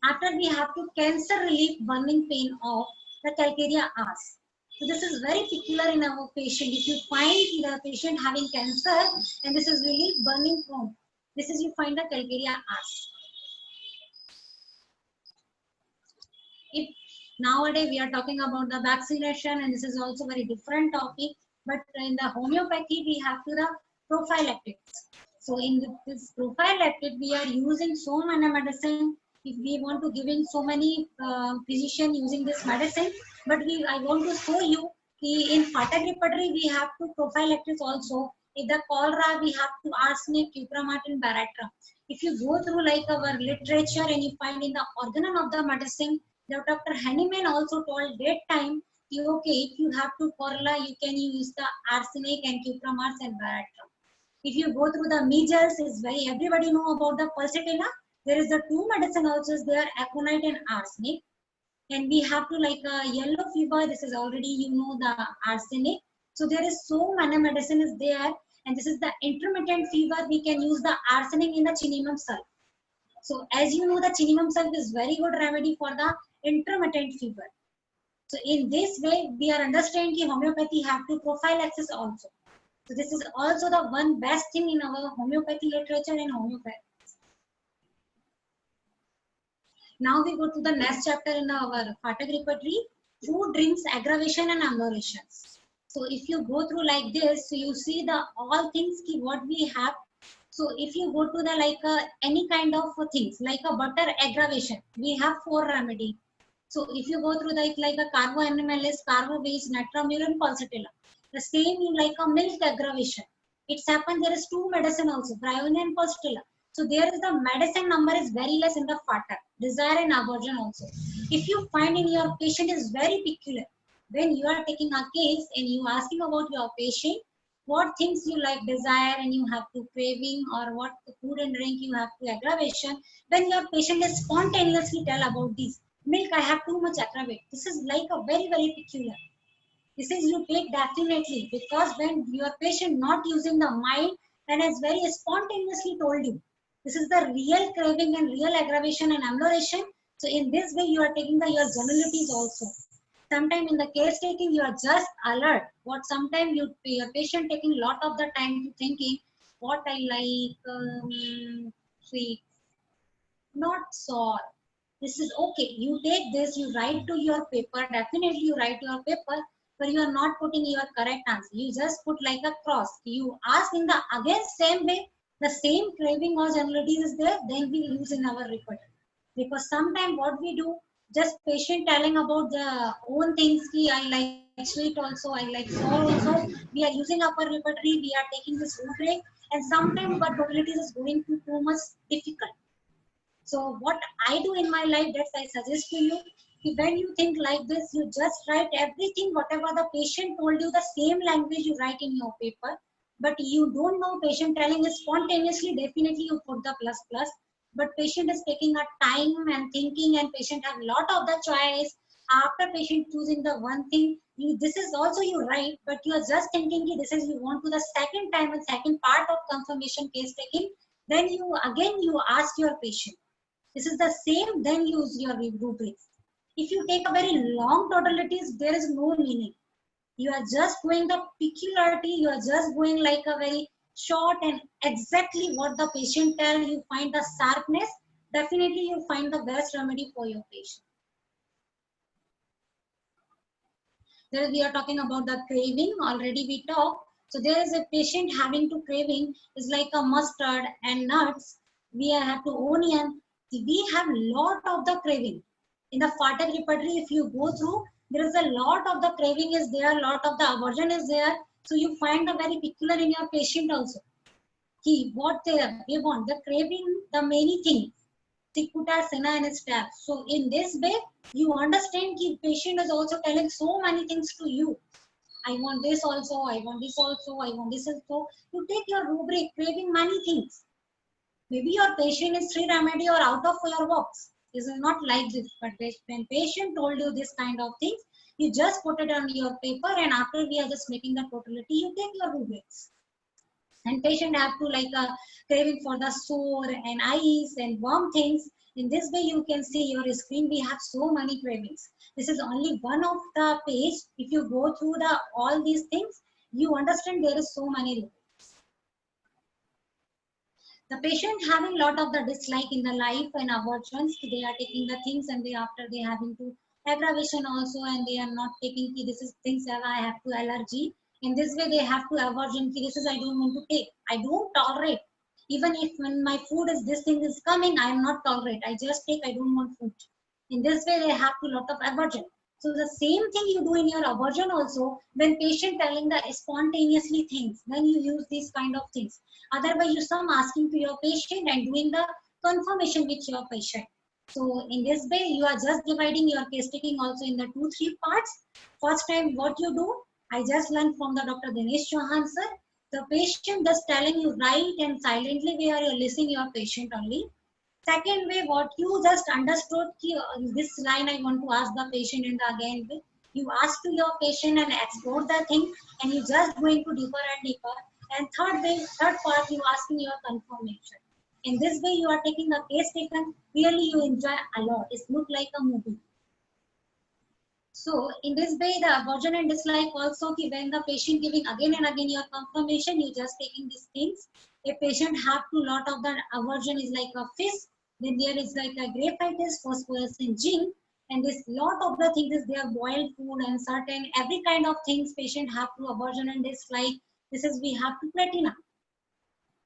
After we have to cancer relief burning pain of the calcarea ars. So this is very peculiar in our patient. If you find the patient having cancer and this is relief burning pain, this is you find the calcarea ars. If nowadays we are talking about the vaccination and this is also very different topic, but in the homeopathy we have to the prophylactics. So in this prophylactic we are using so many medicine. If we want to giving so many physician using this medicine, but I want to show you in Phatak repertory we have to prophylactics also. In the cholera we have to arsenic, cupramat and barattram. If you go through like our literature and you find in the organon of the medicine, Dr. Henneman also told that time, okay, if you have to cholera, you can use the arsenic and cupramat and barattram. If you go through the measles, is very everybody know about the pulsatilla. There is the 2 medicine also is there, aconite and arsenic. And we have to like yellow fever. This is already you know the arsenic. So there is so many medicine is there, and this is the intermittent fever. We can use the arsenic in the Chinimum sulf. So as you know, the Chinimum sulf is very good remedy for the intermittent fever. So in this way, we are understanding that homeopathy have to prophylaxis also. So this is also the one best thing in our homeopathy literature and homeopathy. Now we go to the next chapter in our Phatak repertory, food, drinks, aggravation and ameliorations. So if you go through like this, so you see the all things ki what we have. So if you go to the like any kind of things like a butter aggravation, we have 4 remedy. So if you go through like a carboNMLS, carbo-base, natriuretic pulsatilla, the same in like a milk aggravation. It's happened there is 2 medicine also, bryonia and pulsatilla. So there is the medicine number is very less in the Phatak, desire and aversion also. If you find in your patient is very peculiar, when you are taking a case and you asking about your patient, what things you like desire and you have to craving or what food and drink you have to aggravation, when your patient is spontaneously tell about this, milk I have too much aggravate. This is like a very peculiar. This is you take definitely because when your patient not using the mind and has very spontaneously told you, this is the real craving and real aggravation and amelioration. So in this way you are taking the your generalities also. Sometimes in the case taking you are just alert. What sometimes your patient taking lot of the time to thinking what I like sweet, not solve. This is okay. You take this, you write to your paper. Definitely you write to your paper, but you are not putting your correct answer. You just put like a cross. You ask in the again same way, the same craving or generality is there, then we use in our repertoire. Because sometimes what we do, just patient telling about the own things, ki I like sweet also, I like sour also. We are using upper repertoire, we are taking this rubric, and sometimes but probability is going to too much difficult. So what I do in my life, that I suggest to you, when you think like this, you just write everything, whatever the patient told you, the same language you write in your paper. But you don't know patient telling is spontaneously, definitely you put the plus plus. But patient is taking a time and thinking, and patient have lot of the choice. After patient choosing the one thing, you this is also you write, but you are just thinking this is you want to the second time and second part of confirmation case taking. Then you again you ask your patient. This is the same, then use your rubrics. If you take a very long totalities, there is no meaning. You are just going the peculiarity, you are just going like a very short and exactly what the patient tell, you find the sharpness, definitely you find the best remedy for your patient. There we are talking about the craving, already we talked. So there is a patient having to craving is like a mustard and nuts. We have to onion. We have lot of the craving. In the Fatak repertoire, if you go through, there is a lot of the craving is there, lot of the aversion is there. So you find the very peculiar in your patient also. What they want, the craving, the many things. Cicuta, Sena and staff. So in this way, you understand the patient is also telling so many things to you. I want this also, I want this also, I want this also. You take your rubric, craving many things. Maybe your patient is free remedy or out of your box. This is not like this, but when patient told you this kind of things, you just put it on your paper, and after we are just making the totality, you take your rubrics. And patient have to like a craving for the sore and ice and warm things. In this way, you can see your screen, we have so many cravings. This is only one of the page. If you go through the all these things, you understand there is so many. The patient having lot of the dislike in the life and aversions, they are taking the things, and they after they having to aggravation also, and they are not taking this is things that I have to allergy. In this way, they have to aversion. This is I don't want to take. I don't tolerate. Even if when my food is this thing is coming, I am not tolerate. I just take. I don't want food. In this way, they have to lot of aversion. So the same thing you do in your aversion also, when patient telling the spontaneously things, when you use these kind of things. Otherwise, you some asking to your patient and doing the confirmation with your patient. So in this way, you are just dividing your case taking also in the 2-3 parts. First time, what you do, I just learned from the Dr. Dinesh Chauhan sir. The patient just telling you right and silently where you are listening your patient only. Second way, what you just understood, this line I want to ask the patient, and again, you ask to your patient and explore the thing, and you just going to deeper and deeper. And third way, third part, you asking your confirmation. In this way, you are taking a case taken, really you enjoy a lot. It look like a movie. So in this way, the aversion and dislike also, when the patient giving again and again your confirmation, you just taking these things. A patient have to lot of the aversion is like a fish, then there is like a graphitis, phosphorus and zinc, and this lot of the things is their boiled food and certain every kind of things patient have to aversion and dislike. This is we have to platinum.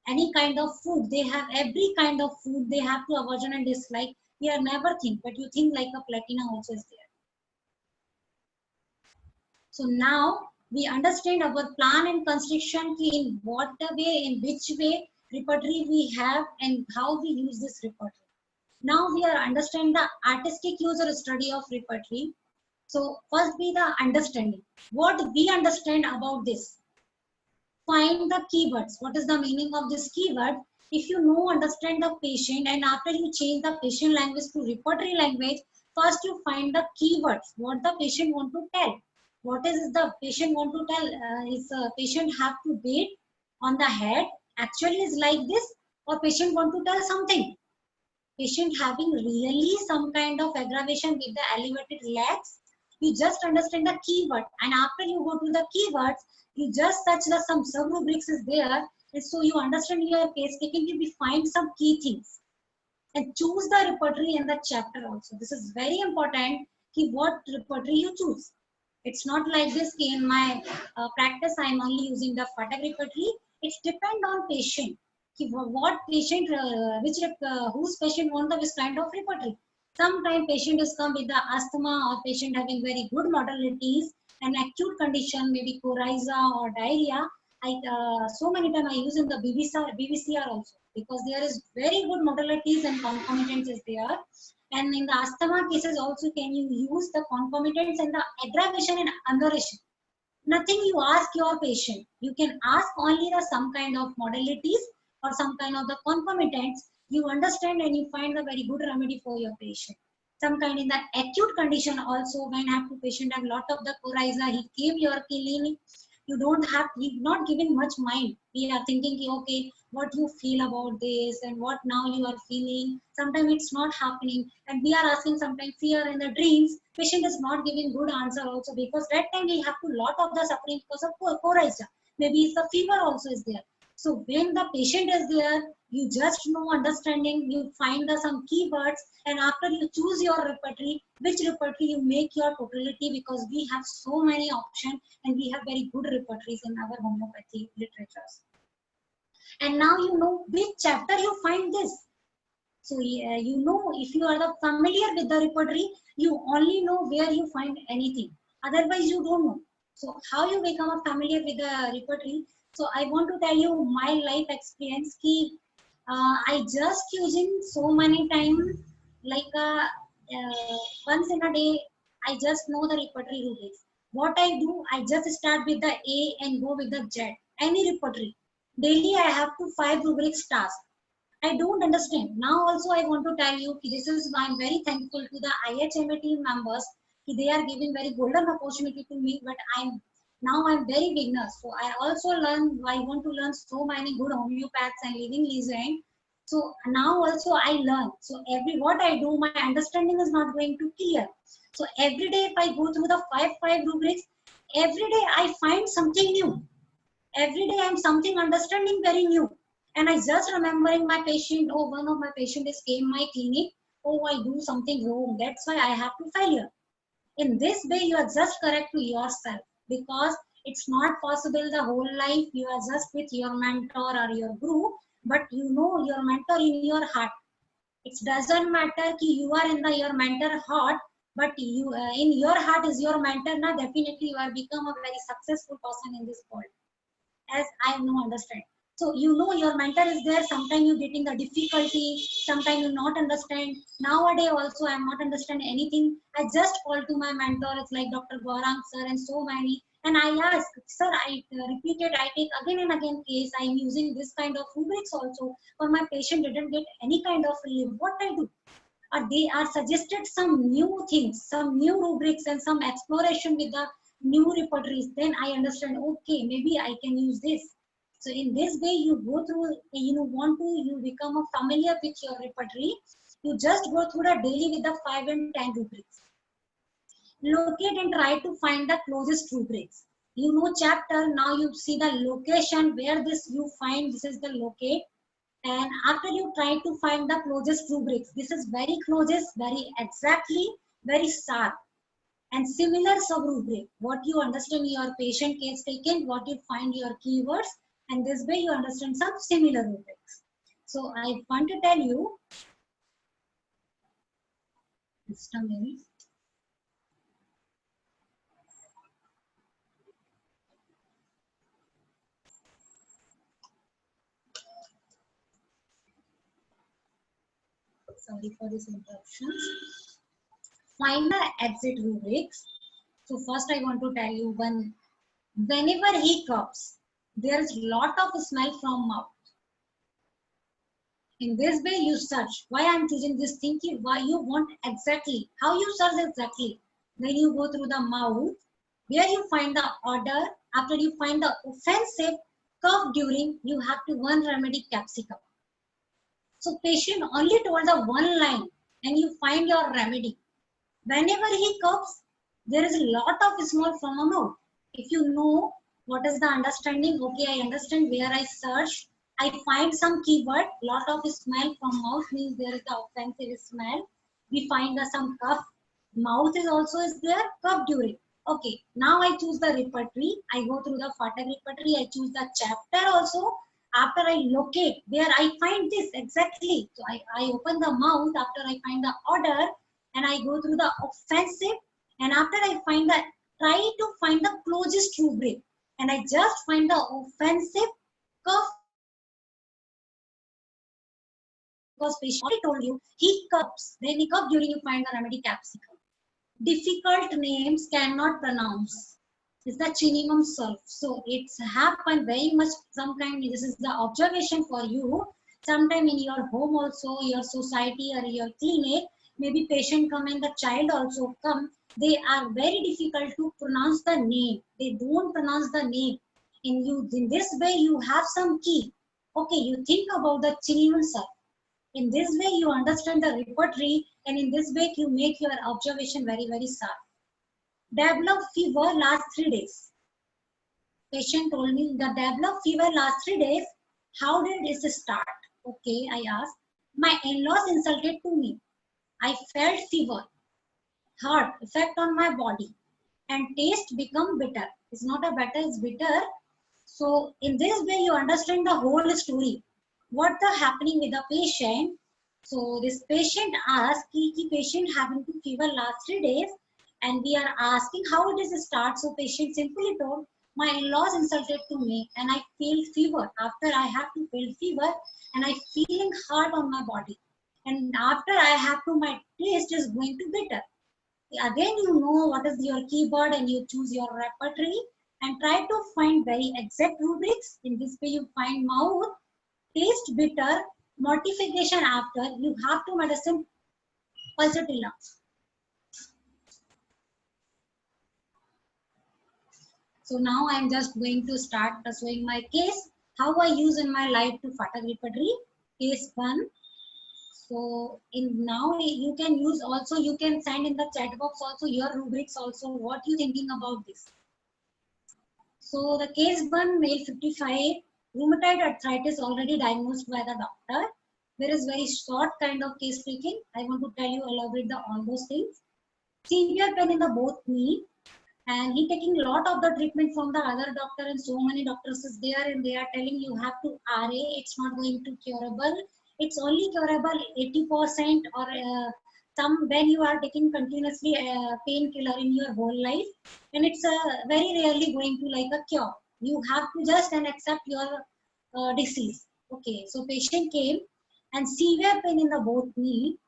Any kind of food, they have every kind of food, they have to aversion and dislike. We are never think, but you think like a platinum also is there. So now we understand our plan and construction in what way, in which way repertoire we have and how we use this repertoire. Now we are understand the artistic use or study of repertoire. So first be the understanding. What we understand about this. Find the keywords. What is the meaning of this keyword? If you know, understand the patient, and after you change the patient language to repertoire language, first you find the keywords. What the patient want to tell. What is the patient want to tell? Is patient have to beat on the head? Actually is like this, or patient want to tell something? Patient having really some kind of aggravation with the elevated legs. You just understand the keyword, and after you go to the keywords, you just search the some sub rubrics is there, and so you understand your case taking. You find some key things, and choose the repertory in the chapter also. This is very important ki what repertory you choose. It's not like this ki in my practice I am only using the Phatak repertory. It's depend on patient. Ki what patient, whose patient want the which kind of repertory. Sometimes patient is come with the asthma or patient having very good modalities and acute condition, maybe coryza or diarrhea. So many times I use in the BVCR also because there is very good modalities and concomitants is there. And in the asthma cases also can you use the concomitants and the aggravation and amelioration. Nothing you ask your patient. You can ask only the some kind of modalities or some kind of the concomitants. You understand and you find a very good remedy for your patient. Some kind in the acute condition also when have to patient have lot of the coryza, he came your clinic. You don't have, you're not giving much mind. We are thinking, okay, what you feel about this and what now you are feeling. Sometimes it's not happening. And we are asking sometimes fear in the dreams. Patient is not giving good answer also because that time we have to lot of the suffering because of coryza. Maybe it's the fever also is there. So when the patient is there, you just know understanding, you find the some keywords, and after you choose your repertory, which repertory you make your totality because we have so many options and we have very good repertories in our homeopathy literatures. And now you know which chapter you find this. So you know if you are familiar with the repertory, you only know where you find anything. Otherwise you don't know. So how you become familiar with the repertory? So I want to tell you my life experience. I just using so many times like once in a day. I just know the repertory rubrics. What I do, I just start with the A and go with the Z. Any repertory. Daily I have to 5 rubrics task. I don't understand. Now also I want to tell you this is why I'm very thankful to the IHMA team members. They are giving very golden opportunity to me, but I'm very beginner. So I also learn, I want to learn so many good homeopaths and living legend. So now also I learn. So every what I do, my understanding is not going to clear. So every day if I go through the 5 rubrics, every day I find something new. Every day I'm something understanding very new. And I just remembering my patient, oh, one of my patients came my clinic, oh, I do something wrong. That's why I have to failure. In this way, you are just correct to yourself because it's not possible the whole life you are just with your mentor or your group, but you know your mentor in your heart. It doesn't matter ki you are in your mentor heart, but you in your heart is your mentor. Now definitely you are become a very successful person in this world. As I know understand. So you know your mentor is there. Sometimes you getting the difficulty. Sometimes you not understand. Nowadays also I am not understand anything. I just call to my mentor. It's like Dr. Gaurang sir and so many. And I ask, sir, I repeated. I take again and again case. I am using this kind of rubrics also. But my patient didn't get any kind of relief. What I do? Or they are suggested some new things, some new rubrics and some exploration with the new repertories. Then I understand, okay, maybe I can use this. So in this way, you go through, you become familiar with your repertory. You just go through the daily with the 5 and 10 rubrics. Locate and try to find the closest rubrics. You know chapter, now you see the location where this you find, this is the locate. And after you try to find the closest rubrics, this is very closest, very exactly, very sharp. And similar sub-rubric, what you understand your patient case taken, what you find your keywords, and this way you understand some similar rubrics. So I want to tell you, just a minute. Sorry for this interruptions. Find the exit rubrics. So first I want to tell you whenever he coughs, there is lot of smell from mouth. In this way you search. Why I'm choosing this thinking? Why you want exactly? How you search exactly? When you go through the mouth, where you find the order, after you find the offensive cough during, you have to one remedy capsicum. So patient only told the one line and you find your remedy. Whenever he coughs, there is a lot of small from a mouth. If you know what is the understanding, okay, I understand where I search. I find some keyword, lot of smell from mouth means there is the offensive smell. We find some cough, mouth is also is there, cough during. Okay, now I choose the repertory. I go through the Phatak repertory. I choose the chapter also. After I locate where I find this exactly. So I open the mouth after I find the order and I go through the offensive. And after I find the, try to find the closest rubric. And I just find the offensive cough because patient already told you he coughs. Then he cough during you find the remedy capsicum. Difficult names cannot pronounce. It's the Chinimum sulf. So it's happened very much sometime. This is the observation for you. Sometime in your home also, your society or your clinic, maybe patient come and the child also come. They are very difficult to pronounce the name. They don't pronounce the name. In this way, you have some key. Okay, you think about the Chinimum sulf. In this way, you understand the repertory, and in this way, you make your observation very, very sharp. Developed fever last 3 days. Patient told me the developed fever last 3 days. How did it start? Okay, I asked. My in-laws insulted to me. I felt fever, hurt, effect on my body, and taste become bitter. It's not a better, it's bitter. So in this way, you understand the whole story. What the happening with the patient? So this patient asked, "Ki patient having to fever last 3 days," and we are asking how it is start. So patient simply told, "My in-laws insulted to me, and I feel fever. After I have to feel fever, and I feeling hard on my body, and after I have to, my taste is going to bitter." Again, you know what is your keyboard and you choose your repertory and try to find very exact rubrics. In this way, you find mouth, taste bitter, mortification after, you have to medicine pulsatilla. So now I am just going to start showing my case, how I use in my life to Phatak repertory. Case 1. So in now you can use also, you can send in the chat box also your rubrics also, what you thinking about this. So the case 1, male 55, rheumatoid arthritis already diagnosed by the doctor. There is very short kind of case speaking. I want to tell you, elaborate the all those things. Severe pain in the both knee, and he taking a lot of the treatment from the other doctor, and so many doctors is there and they are telling you have to RA, it's not going to curable, it's only curable 80% or some when you are taking continuously painkiller in your whole life, and it's very rarely going to like a cure. You have to just and accept your disease. Okay, so patient came and severe pain in the both knee,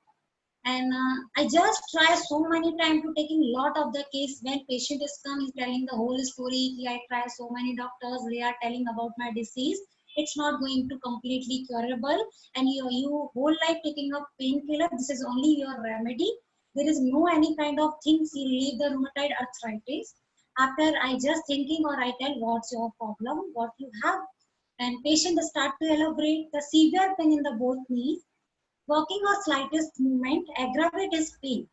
and I just try so many times to taking lot of the case. When patient is come, he's telling the whole story. I try so many doctors, they are telling about my disease. It's not going to completely curable, and you whole life taking a painkiller. This is only your remedy. There is no any kind of things you leave the rheumatoid arthritis. After I just thinking or I tell what's your problem, what you have, and patient start to elaborate the severe pain in the both knees. Walking or slightest movement aggravate his pain.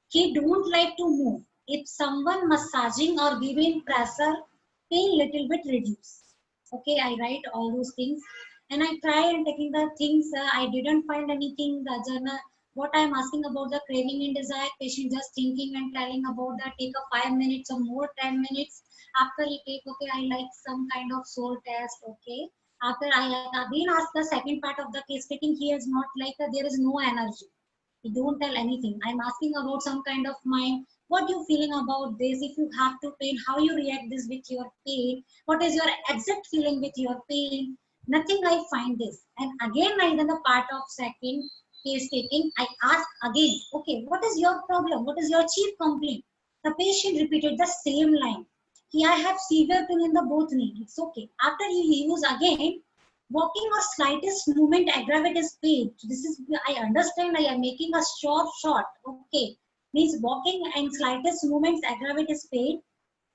He don't like to move. If someone massaging or giving pressure, pain little bit reduce. Okay, I write all those things and I try and taking the things. I didn't find anything. The journal, what I'm asking about the craving and desire, patient just thinking and telling about that. Take a 5 minutes or more 10 minutes. After he take, okay, I like some kind of soul test. Okay. After I again ask the second part of the case taking, he is not like there is no energy. He don't tell anything. I'm asking about some kind of mind. What you feeling about this? If you have to pain, how you react this with your pain? What is your exact feeling with your pain? Nothing. I find this, and again, I then the part of second case taking, I ask again. Okay, what is your problem? What is your chief complaint? The patient repeated the same line. Here I have severe pain in the both knee. It's okay. After you use again, walking or slightest movement aggravate his pain. So this is, I understand, I am making a short. Okay. Means walking and slightest movements aggravate his pain,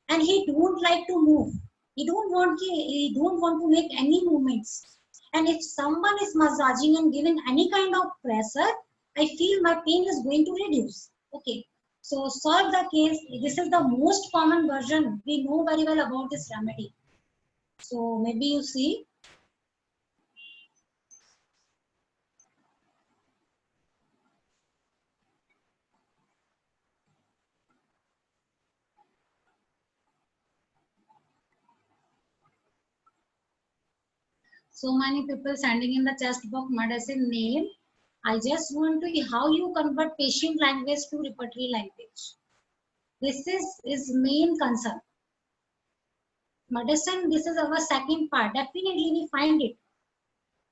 and he don't like to move. He don't want to make any movements. And if someone is massaging and giving any kind of pressure, I feel my pain is going to reduce. Okay. So solve the case. This is the most common version. We know very well about this remedy. So maybe you see. So many people sending in the chat box medicine name. I just want to how you convert patient language to repertory language. This is main concern. Medicine, this is our second part. Definitely we find it.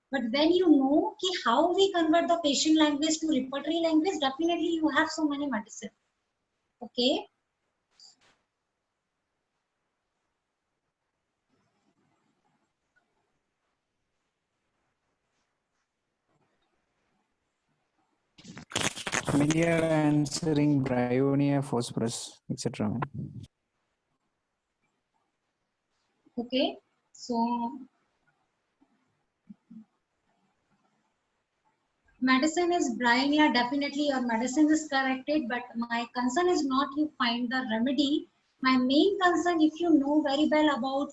But when you know how we convert the patient language to repertory language, definitely you have so many medicine. Okay. Many are answering Bryonia, phosphorus, etc. Okay. So medicine is Bryonia, definitely your medicine is corrected, but my concern is not you find the remedy. My main concern, if you know very well about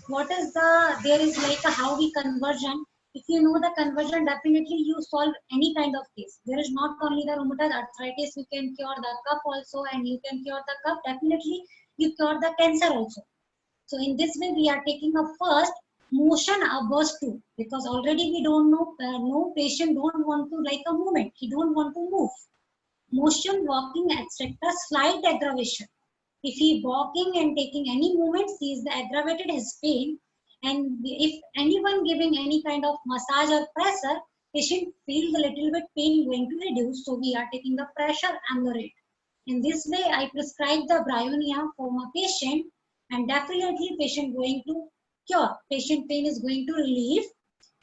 what is there is like a how we conversion. If you know the conversion, definitely you solve any kind of case. There is not only the rheumatoid arthritis, you can cure the cough also, and you can cure the cough. Definitely you cure the cancer also. So in this way, we are taking up first motion averse to, because already we don't know, no patient don't want to like a movement. He don't want to move. Motion, walking, etc. Slight aggravation. If he walking and taking any movements, he is aggravated his pain. And if anyone giving any kind of massage or pressure, patient feels a little bit pain going to reduce. So we are taking the pressure ameliorate. In this way, I prescribe the Bryonia for my patient, and definitely patient going to cure. Patient pain is going to relieve.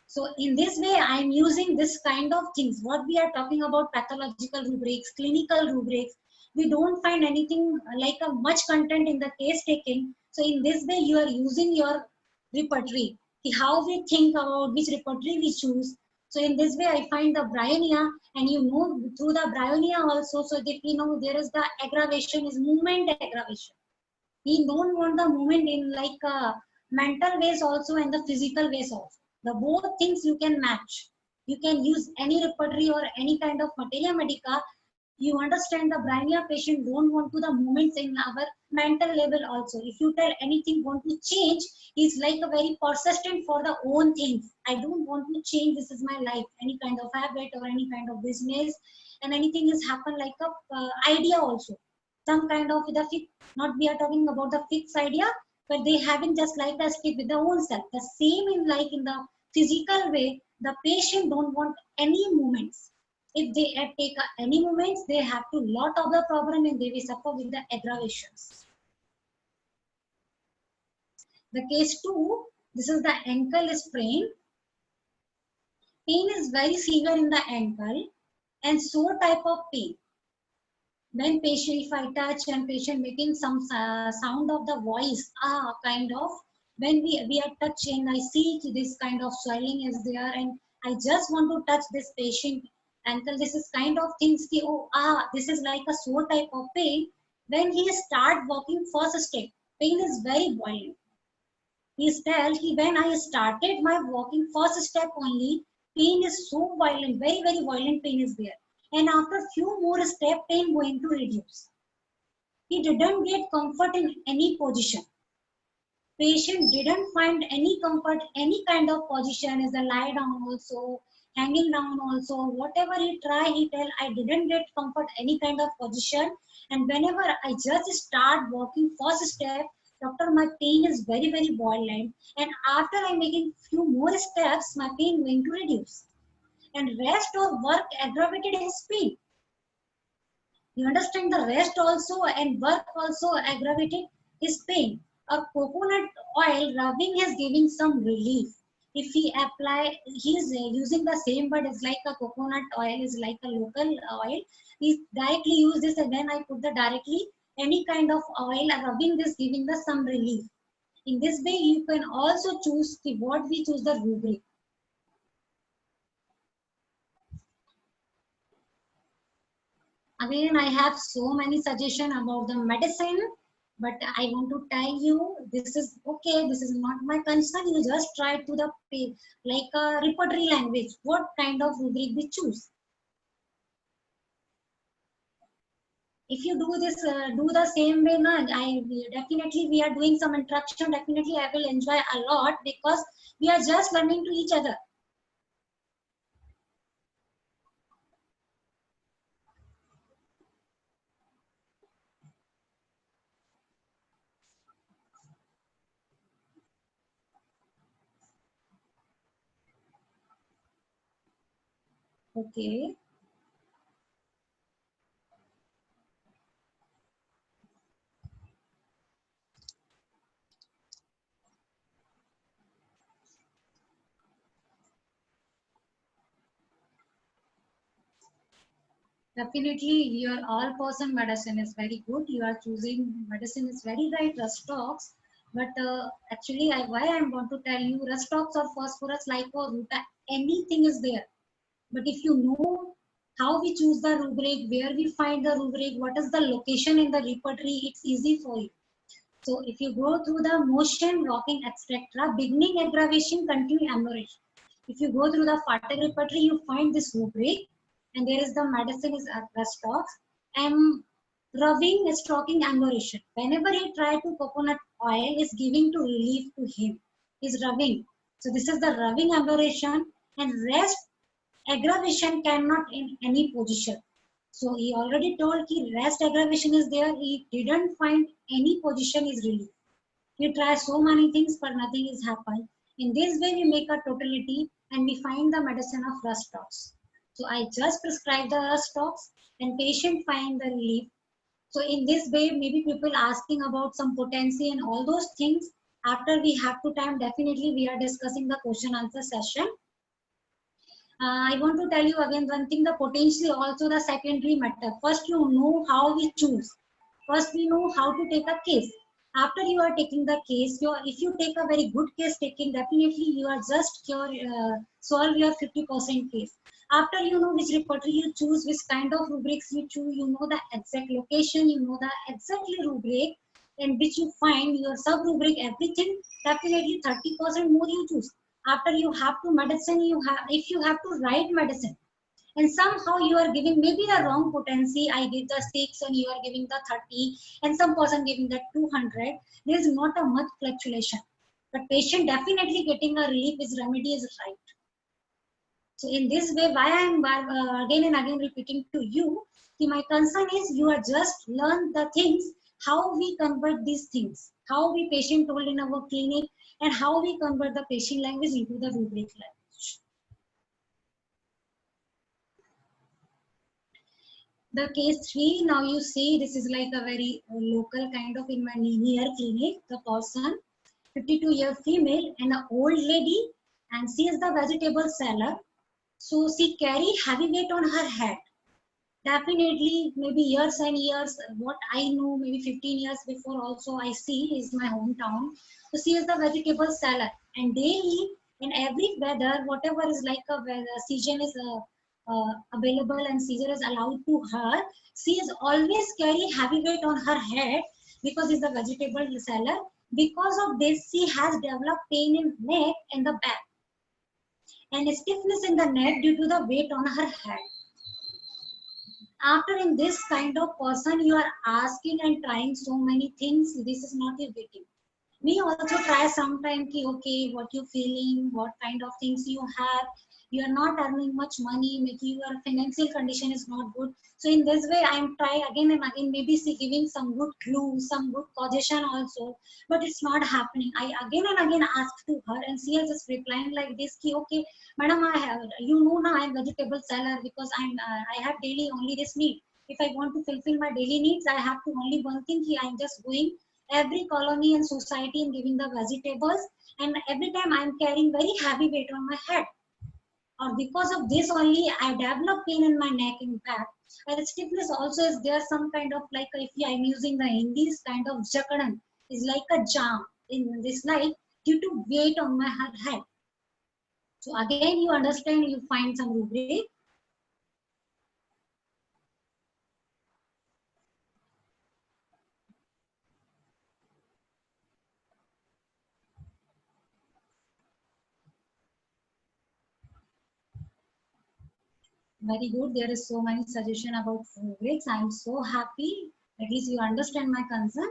So in this way, I am using this kind of things. What we are talking about pathological rubrics, clinical rubrics, we don't find anything like a much content in the case taking. So in this way, you are using your repertory. How we think about which repertory we choose. So in this way, I find the Bryonia, and you know through the Bryonia also, so that we know there is the aggravation is movement aggravation. We don't want the movement in like mental ways also and the physical ways also. The both things you can match. You can use any repertory or any kind of materia medica. You understand the Bryonia patient don't want to the movements in our mental level also. If you tell anything want to change, he's like a very persistent for the own things. I don't want to change. This is my life. Any kind of habit or any kind of business, and anything is happen like a idea also. Some kind of the fix, not we are talking about the fixed idea, but they having just like a stick with their own self. The same in like in the physical way, the patient don't want any movements. If they take any movements, they have to lot of the problem and they will suffer with the aggravations. The case 2, this is the ankle sprain. Pain is very severe in the ankle and so type of pain. When patient, if I touch and patient making some sound of the voice, kind of, when we are touching, I see this kind of swelling is there and I just want to touch this patient ankle. This is kind of things, this is like a sore type of pain. When he start walking first step, pain is very violent. When I started my walking first step only, pain is so violent, very, very violent pain is there. And after few more step, pain going to reduce. He didn't get comfort in any position. Patient didn't find any comfort, any kind of position, is a lie down also, hanging down also, whatever he try, he tell, I didn't get comfort, any kind of position. And whenever I just start walking first step, doctor, my pain is very, very violent. And after I'm making few more steps, my pain going to reduce. And rest of work aggravated his pain. You understand, the rest also and work also aggravated his pain. A coconut oil rubbing is giving some relief. If he apply, he is using the same word as like a coconut oil is like a local oil. He directly use this and then I put the directly any kind of oil rubbing this giving the some relief. In this way, you can also choose the what we choose the rubric. Again, I have so many suggestions about the medicine, but I want to tell you, this is okay, this is not my concern. You just try to the like a repertory language, what kind of rubric we choose. if you do this, do the same way, na, definitely we are doing some interaction. Definitely, I will enjoy a lot because we are just learning to each other. Okay. Definitely, your all person medicine is very good. You are choosing medicine is very right, Rustox. But actually, why I want to tell you, Rustox or phosphorus, lycoruta, anything is there. But if you know how we choose the rubric, where we find the rubric, what is the location in the repertory, it's easy for you. So if you go through the motion, rocking, etc., beginning aggravation, continuing amelioration. If you go through the fatigue repertory, you find this rubric, and there is the medicine is Rustox. Rubbing, stroking, amelioration. Whenever he try to coconut oil, is giving to relief to him. Is rubbing. So this is the rubbing amelioration, and rest aggravation cannot in any position. So he already told he rest aggravation is there. He didn't find any position is relief. He tries so many things, but nothing is happened. In this way, we make a totality and we find the medicine of Rustox. So I just prescribe the Rustox and patient find the relief. So in this way, maybe people asking about some potency and all those things. After we have to time, definitely we are discussing the question answer session. I want to tell you again one thing, the potency also the secondary matter. First, you know how we choose. First, we know how to take a case. After you are taking the case, if you take a very good case taking, definitely you are just solve your 50% case. After you know which repertory you choose, which kind of rubrics you choose, you know the exact location, you know the exactly rubric in which you find your sub rubric, everything, definitely 30% more you choose. After you have to medicine, if you have to write medicine, and somehow you are giving maybe the wrong potency, I give the 6 and you are giving the 30 and some person giving the 200, there is not a much fluctuation, but patient definitely getting a relief, is remedy is right. So in this way, why I am again and again repeating to you, my concern is you are just learn the things, how we convert these things, how we patient told in our clinic, and how we convert the patient language into the rubric language. The case 3, now you see this is like a very local kind of in my near clinic. The person, 52-year female and an old lady, and she is the vegetable seller. So she carry heavy weight on her head. Definitely, maybe years and years, what I know, maybe 15 years before also I see is my hometown. So she is the vegetable seller, and daily in every weather, whatever is like a weather, season is available and season is allowed to her, she is always carry heavy weight on her head because it's the vegetable seller. Because of this, she has developed pain in neck and the back and stiffness in the neck due to the weight on her head. After in this kind of person, you are asking and trying so many things, this is not your getting. Me also try sometime ki okay, what you feeling, what kind of things you have, you are not earning much money, maybe your financial condition is not good. So in this way I am try again and again, maybe she giving some good clue, some good causation also, but it's not happening. I again and again ask to her and she is just replying like this ki okay madam, I have, you know now I am vegetable seller because I have daily only this need. If I want to fulfill my daily needs, I have to only one thing ki I am just going every colony and society and giving the vegetables, and every time I'm carrying very heavy weight on my head, or because of this only I develop pain in my neck and back, and stiffness also is there, some kind of like if I'm using the English kind of jakadan is like a jam in this life due to weight on my head. So again you understand, you find some rubric. Very good. There is so many suggestion about rubrics. I am so happy. At least you understand my concern.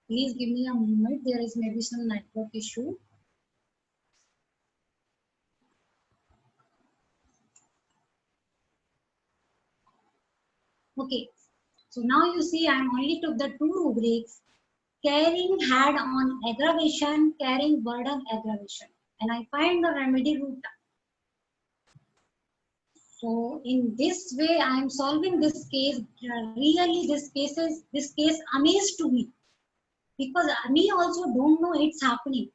Please give me a moment. There is maybe some network issue. Okay. So now you see I only took the two rubrics. Carrying had on aggravation, carrying burden aggravation. And I find the remedy root. So in this way, I am solving this case. Really, this case amazed to me, because me also don't know it's happening.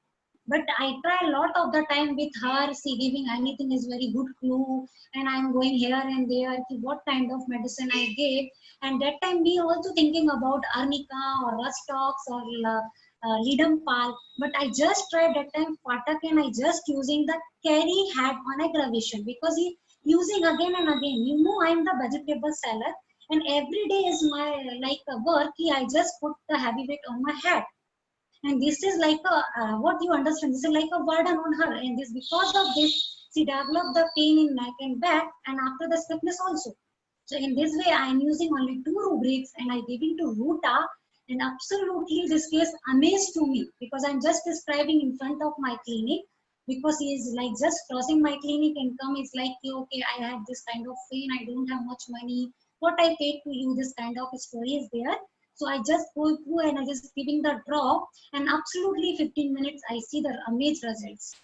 But I try a lot of the time with her. See, giving anything is very good clue, and I'm going here and there. What kind of medicine I gave, and that time me also thinking about arnica or rustox or Lidempal. But I just tried that time Patak, and I just using the carry had on aggravation, because he using again and again. You know, I'm the vegetable seller, and every day is my like a work. I just put the heavy weight on my head, and this is like a what you understand, this is like a burden on her, and this because of this she developed the pain in neck and back, and after the stiffness also. So in this way I am using only two rubrics, and I giving to Ruta, and absolutely this case amazed to me, because I'm just describing in front of my clinic, because he is like just crossing my clinic and come, it's like, okay, I have this kind of pain, I don't have much money, what I paid to you, this kind of story is there. So I just go through and I just giving the drop, and absolutely 15 minutes I see the amazing results.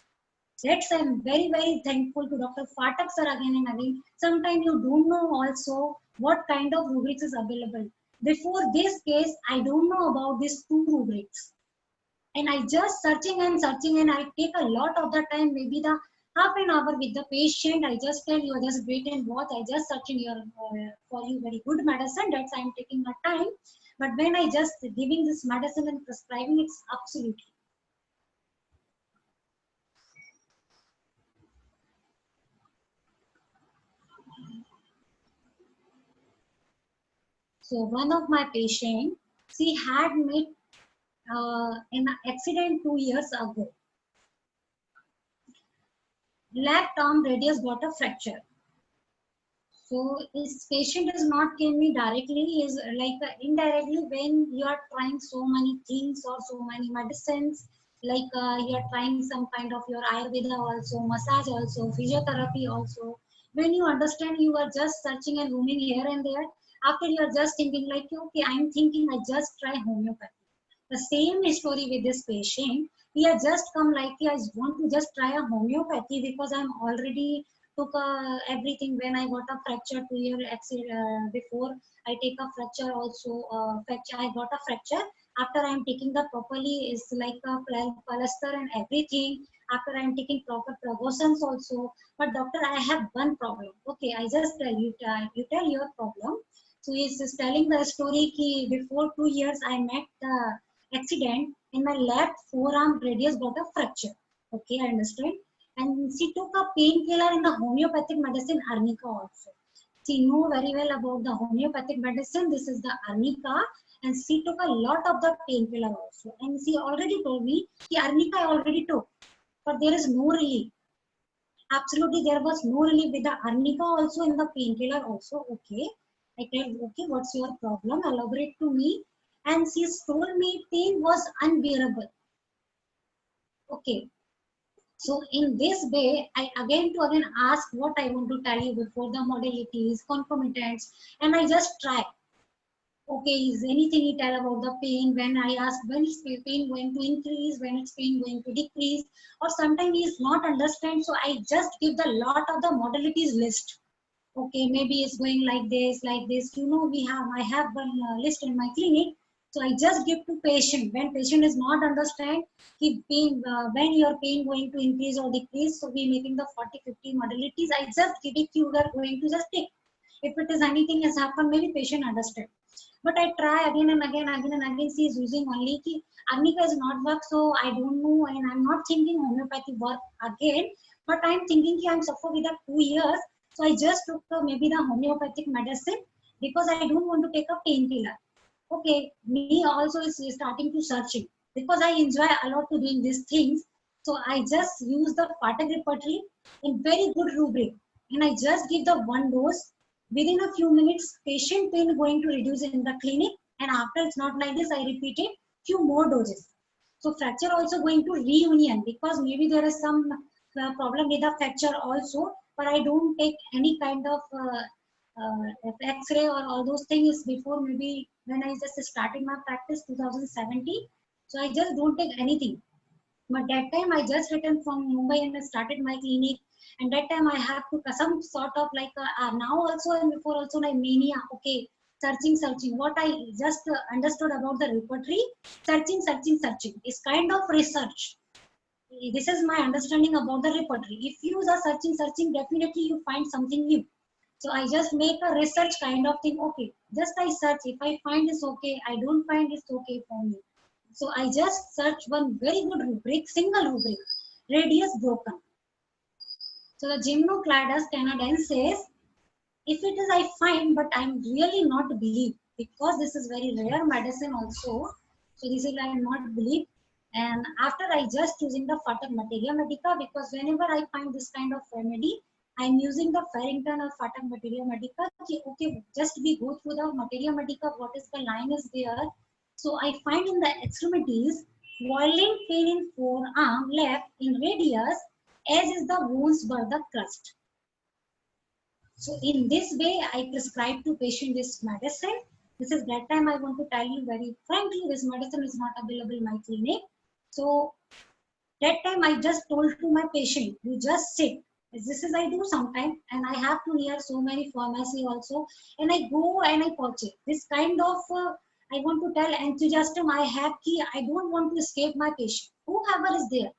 That's I'm very, very thankful to Dr. Phatak sir again and again. Sometimes you don't know also what kind of rubrics is available. Before this case, I don't know about these two rubrics. And I just searching and I take a lot of the time, maybe the half an hour with the patient. I just tell you, just wait and watch. I just searching your for you very good medicine. That's I'm taking my time. But when I just giving this medicine and prescribing, it's absolutely. So one of my patient, she had met in an accident 2 years ago. Left arm radius got a fracture. So this patient is not came me directly, is like indirectly, when you are trying so many things or so many medicines, like you are trying some kind of your Ayurveda also, massage also, physiotherapy also. When you understand, you are just searching and roaming here and there. After you are just thinking like, okay, I'm thinking I just try homeopathy. The same story with this patient. He has just come like, I want to just try a homeopathy, because I'm already took everything when I got a fracture 2 year before. I take a fracture also. Fracture, I got a fracture. After I'm taking the properly is like a plaster and everything. After I'm taking proper precautions also. But doctor, I have one problem. Okay, I just tell you. You tell your problem. So he's just telling the story ki before 2 years I met the accident, in my left forearm radius got a fracture. Okay, I understand. And she took a painkiller in the homeopathic medicine arnica also. She know very well about the homeopathic medicine. This is the arnica, and she took a lot of the painkiller also. And she already told me the arnica I already took, but there is no relief. Absolutely, there was no relief with the arnica also in the painkiller also. Okay, I tell, okay, what's your problem? Elaborate to me. And she told me pain was unbearable. Okay, so in this way, I again to again ask what I want to tell you before the modalities, concomitants, and I just try. Okay, is anything you tell about the pain? When I ask when is pain going to increase, when it's pain going to decrease, or sometimes he is not understand. So I just give the lot of the modalities list. Okay, maybe it's going like this, like this. You know, I have one list in my clinic. So I just give to patient. When patient is not understand, keep pain, when your pain going to increase or decrease. So we making the 40-50 modalities. I just give it, you are going to just take. If it is anything has happened, maybe patient understand. But I try again and again, again and again. She is using only ki arnica is not work, so I don't know, and I'm not thinking homeopathy work again. But I'm thinking ki I'm suffer with that 2 years. So I just took maybe the homeopathic medicine because I don't want to take a painkiller. Okay, me also is starting to searching because I enjoy a lot to doing these things. So I just use the Patak repertory in very good rubric, and I just give the one dose. Within a few minutes, patient pain going to reduce in the clinic, and after it's not like this, I repeat it few more doses. So fracture also going to reunion because maybe there is some problem with the fracture also, but I don't take any kind of X-ray or all those things before maybe when I just started my practice 2017. So I just don't take anything. But that time I just returned from Mumbai and I started my clinic. And that time I have to some sort of like now also and before also my mania. Okay, searching. What I just understood about the repertory, searching. It's kind of research. This is my understanding about the repertory. If you are searching, definitely you find something new. So I just make a research kind of thing. Okay, just I search. If I find it's okay, I don't find it's okay for me. So I just search one very good rubric, single rubric, radius broken. So the Gymnocladus canadensis, if it is I find, but I'm really not believe because this is very rare medicine also. So this is I not believe. And after I just using the Patak Materia Medica because whenever I find this kind of remedy, I'm using the Farrington or Patak Materia Medica. Okay, just we go through the Materia Medica, what is the line is there. So I find in the extremities, violent pain in forearm left in radius, as is the wounds by the crust. So in this way, I prescribe to patient this medicine. This is that time I want to tell you very frankly, this medicine is not available in my clinic. So that time I just told to my patient, you just sit. This is I do sometime, and I have to near so many pharmacy also, and I go and I purchase this kind of. I want to tell enthusiasm I have key. I don't want to escape my patient. Whoever is there,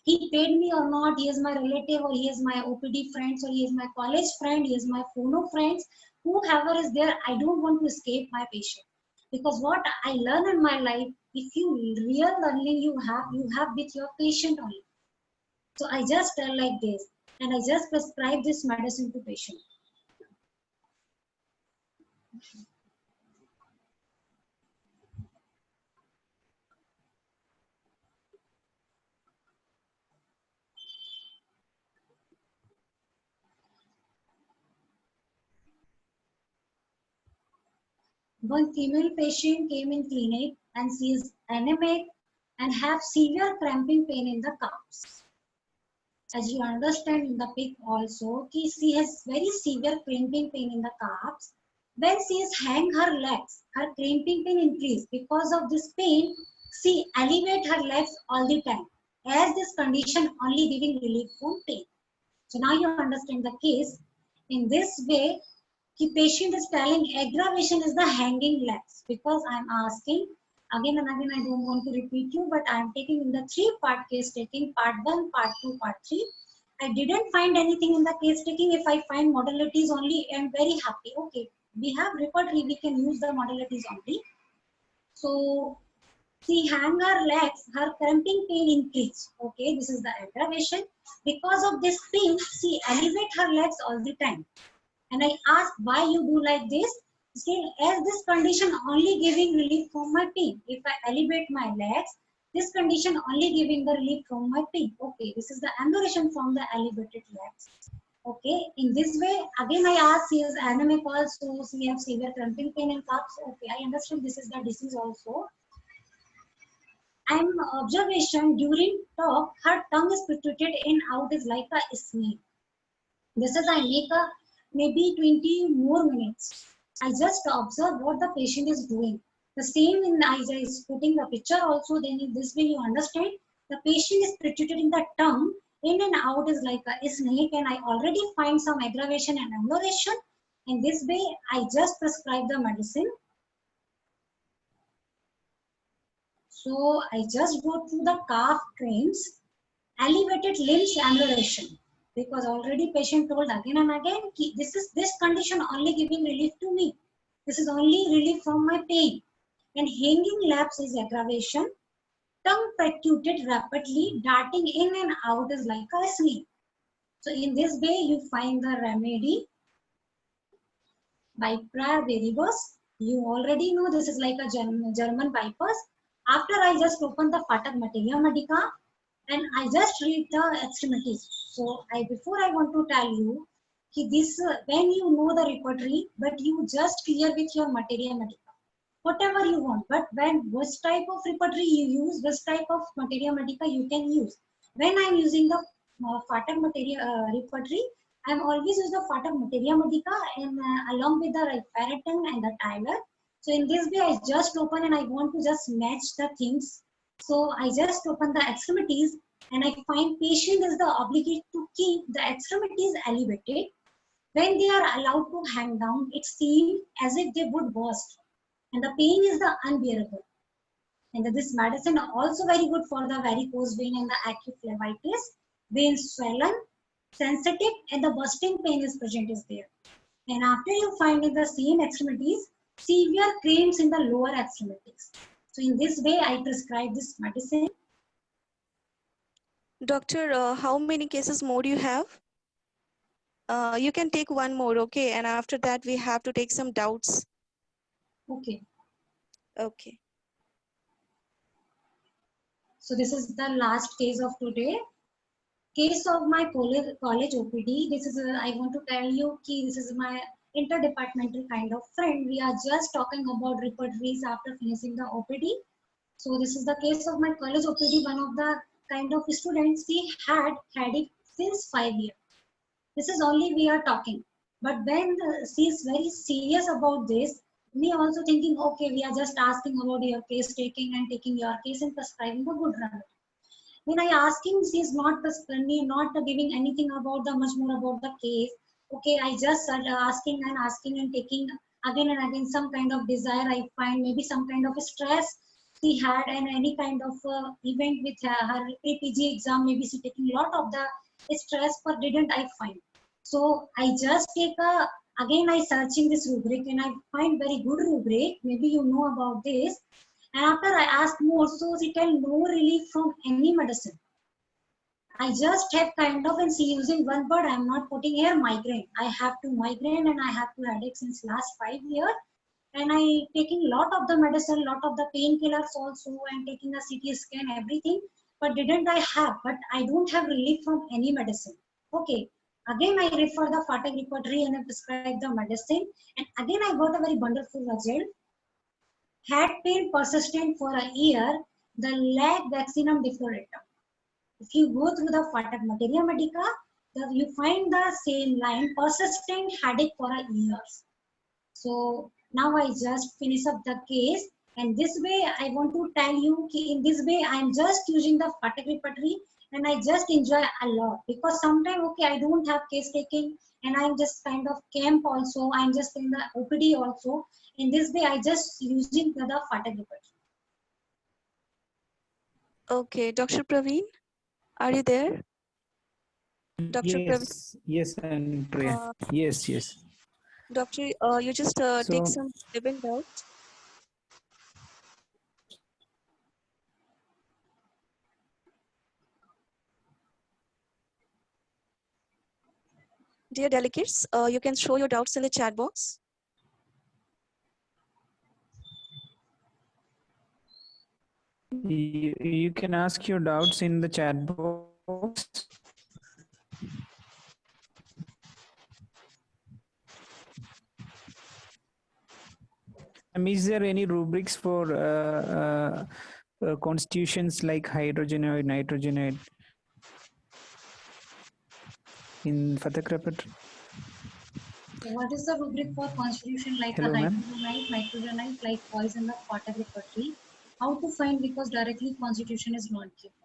he paid me or not, he is my relative or he is my OPD friends or he is my college friend, he is my phono friends, whoever is there, I don't want to escape my patient. Because what I learn in my life, if you real learning you have with your patient only. So I just tell like this, and I just prescribe this medicine to patient. One female patient came in clinic and she is anemic and have severe cramping pain in the calves. As you understand in the pic also, she has very severe cramping pain in the calves. When she is hang her legs, her cramping pain increase. Because of this pain, she elevate her legs all the time. As this condition only giving relief from pain. So now you understand the case. In this way, the patient is telling aggravation is the hanging legs because I am asking again and again. I don't want to repeat you, but I am taking in the 3-part case taking, part 1, part 2, part 3. I didn't find anything in the case taking. If I find modalities only, I am very happy. Okay, we have repertory, we can use the modalities only. So she hang her legs, her cramping pain increase. Okay, this is the aggravation. Because of this pain, she elevate her legs all the time. And I asked why you do like this. Still, as this condition only giving relief from my pain. If I elevate my legs, this condition only giving the relief from my pain. Okay, this is the amelioration from the elevated legs. Okay, in this way, again I asked, she is anemic also, she has severe cramping pain in calves. Okay, I understand this is the disease also. And observation during talk, her tongue is protruded in out is like a snake. This is I make a maybe 20 more minutes. I just observe what the patient is doing. The same in I is putting the picture also. Then in this way you understand the patient is protruded in the tongue in and out is like a snake, and I already find some aggravation and amelioration. In this way, I just prescribe the medicine. So I just go through the calf cramps, elevated limbs amelioration, because already patient told again and again, this condition only giving relief to me. This is only relief from my pain. And hanging laps is aggravation. Tongue protruded rapidly, darting in and out is like a snake. So in this way, you find the remedy by prior variables. You already know this is like a German bypass. After I just open the Phatak Materia Medica and I just read the extremities. So before I want to tell you this when you know the repertory, but you just clear with your Materia Medica, whatever you want. But when which type of repertory you use, which type of Materia Medica you can use. When I'm using the Phatak Materia repertory, I'm always use the Phatak Materia Medica and along with the Ferritin and the Tyler. So in this way, I just open and I want to just match the things. So I just open the extremities and I find patient is the obligate to keep the extremities elevated. When they are allowed to hang down, it seems as if they would burst, and the pain is the unbearable. And this medicine also very good for the varicose vein and the acute phlebitis. Vein swollen, sensitive, and the bursting pain is present is there. And after you find in the same extremities, severe cramps in the lower extremities. So in this way, I prescribe this medicine. Doctor, how many cases more do you have? You can take one more, okay? And after that, we have to take some doubts. Okay. Okay. So this is the last case of today. Case of my college OPD. This is I want to tell you ki this is my interdepartmental kind of friend. We are just talking about repertories after finishing the OPD. So this is the case of my college OPD. One of the kind of students, she had headache since 5 years. This is only we are talking. But when she is very serious about this, we also thinking, okay, we are just asking about your case taking and taking your case and prescribing a good remedy. When I ask him, she is not giving anything about the much more about the case. Okay, I just started asking and taking again and again some kind of desire I find, maybe some kind of stress she had and any kind of event with her PPG exam, maybe she taking a lot of the stress, but didn't I find. So I just take again I searching this rubric and I find very good rubric, maybe you know about this. And after I asked more, so she tell no relief from any medicine. I just have kind of, and she using one word, I'm not putting here migraine. I have to migraine and I have to headache since last 5 years. And I taking lot of the medicine, lot of the painkillers also, and taking a CT scan, everything. But didn't I have, but I don't have relief from any medicine. Okay. Again, I refer the Phatak repertory and I prescribe the medicine. And again, I got a very wonderful result. Had pain persistent for a year, the lag vaccinum defloratum. If you go through the Phatak Materia Medica, you find the same line, persistent headache for a year. So now I just finish up the case, and this way I want to tell you, in this way I am just using the Phatak repertory and I just enjoy a lot, because sometimes okay I don't have case taking and I'm just kind of camp also, I'm just in the OPD also. In this way I just using the Phatak repertory. Okay, Dr. Praveen, are you there? Dr. Praveen? Yes, Andrea. Yes. Doctor, you just take some living doubts. Dear delegates, you can show your doubts in the chat box. You can ask your doubts in the chat box. Is there any rubrics for constitutions like hydrogenoid, nitrogenoid in Phatak repertory? So what is the rubric for constitution like Hello, a ma'am. nitrogenite, like poison of Phatak repertory? How to find, because directly constitution is not given.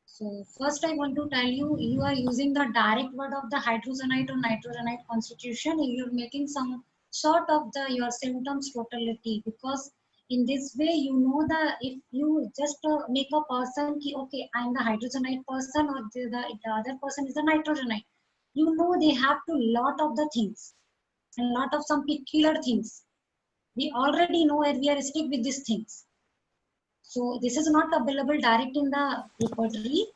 So first I want to tell you, you are using the direct word of the hydrogenite or nitrogenite constitution, and you're making some sort of your symptoms totality, because in this way you know if you just make a person ki, okay, I'm the hydrogenite person or the other person is the nitrogenite, you know they have to lot of the things and lot of some peculiar things. We already know where we are stick with these things. So this is not available direct in the repertory.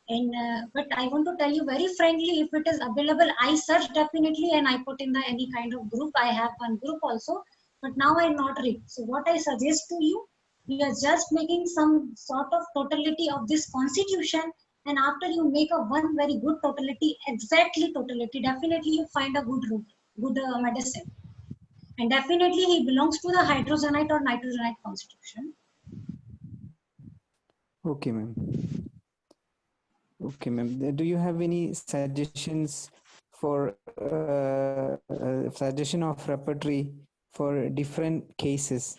And but I want to tell you very frankly, if it is available, I search definitely and I put in the any kind of group. I have one group also, but now I not read. So what I suggest to you, you are just making some sort of totality of this constitution, and after you make a one very good totality, exactly totality, definitely you find a good root, good medicine, and definitely he belongs to the hydrogenite or nitrogenite constitution. Okay, ma'am. Okay, ma'am. Do you have any suggestions for suggestion of repertory for different cases?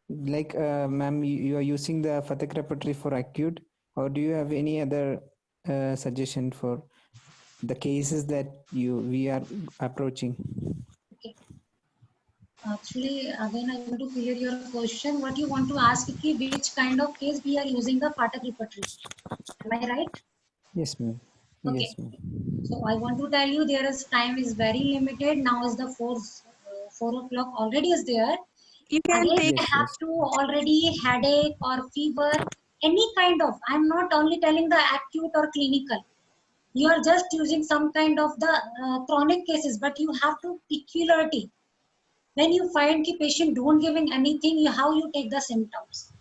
Like, ma'am, you are using the Fatak repertory for acute, or do you have any other suggestion for the cases that we are approaching? Okay. Actually, again, I want to clear your question. What you want to ask is which kind of case we are using the Patak repertory. Am I right? Yes, ma'am. Okay. Yes, ma'am. So I want to tell you there is time is very limited. Now is the 4 o'clock already is there. You can Again, take I Yes, have yes. to already headache or fever, any kind of. I'm not only telling the acute or clinical. You are just using some kind of the chronic cases, but you have to peculiarity. When you find the patient don't giving anything, how you take the symptoms?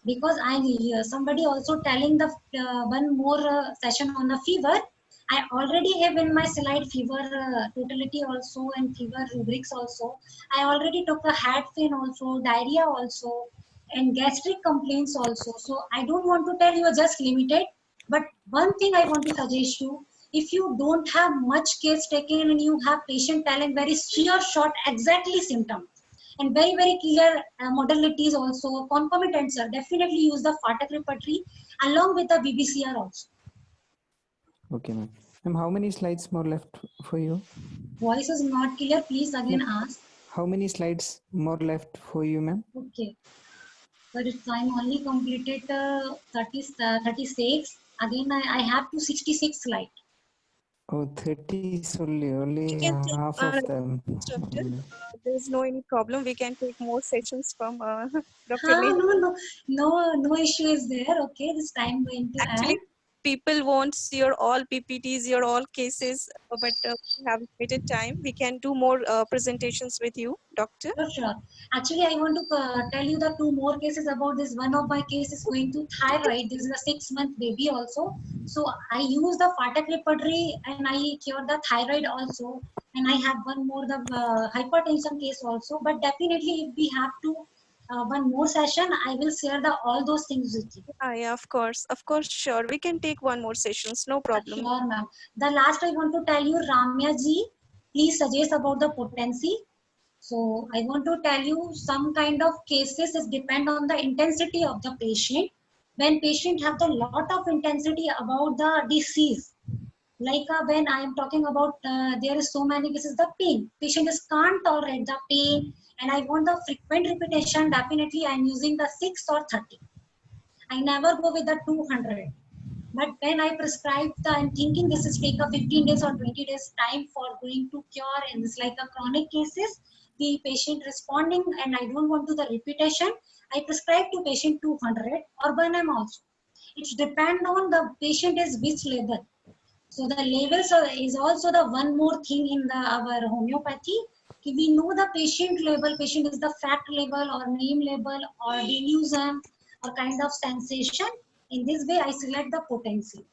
Because I hear somebody also telling the one more session on the fever. I already have in my slide fever totality also and fever rubrics also. I already took a head pain also, diarrhea also, and gastric complaints also. So I don't want to tell you just limited, but one thing I want to suggest you, if you don't have much case taken and you have patient telling very sheer short exactly symptom, and very very clear modalities also concomitant, sir, definitely use the Fatak repertory along with the BBCR also. Okay, ma'am. Ma'am, how many slides more left for you? Voice is not clear, please again ask. How many slides more left for you, ma'am? Okay, but it's I'm only completed 36. Again I have to 66 slide. Oh, 30 is only you can take half of them. Doctor. There's no any problem. We can take more sessions from Dr. Ah, Neha. no issue is there. Okay, this time going to Actually, end. people want your all PPTs, your all cases, but we have limited time. We can do more presentations with you, doctor. Sure, sure. Actually, I want to tell you the two more cases about this. One of my cases going to thyroid. This is a 6-month baby also. So I use the Fatak repertory and I cure the thyroid also. And I have one more the hypertension case also. But definitely, if we have to one more session, I will share the all those things with you. Yeah, of course, sure. We can take one more sessions, no problem. Sure, ma'am. The last I want to tell you, Ramya ji, please suggest about the potency. So I want to tell you some kind of cases is depend on the intensity of the patient. When patient have a lot of intensity about the disease, like when I am talking about there is so many cases the pain. Patient is can't tolerate the pain, and I want the frequent repetition. Definitely, I am using the 6 or 30. I never go with the 200. But when I prescribe the, I'm thinking this is take a 15 days or 20 days time for going to cure, and it's like a chronic cases, the patient responding, and I don't want to the repetition. I prescribe to patient 200 or Burnham also. It depend on the patient is which level. So the levels is also the one more thing in the our homeopathy. We know the patient level, patient is the fat level or name level or delusion or kind of sensation. In this way, I select the potency.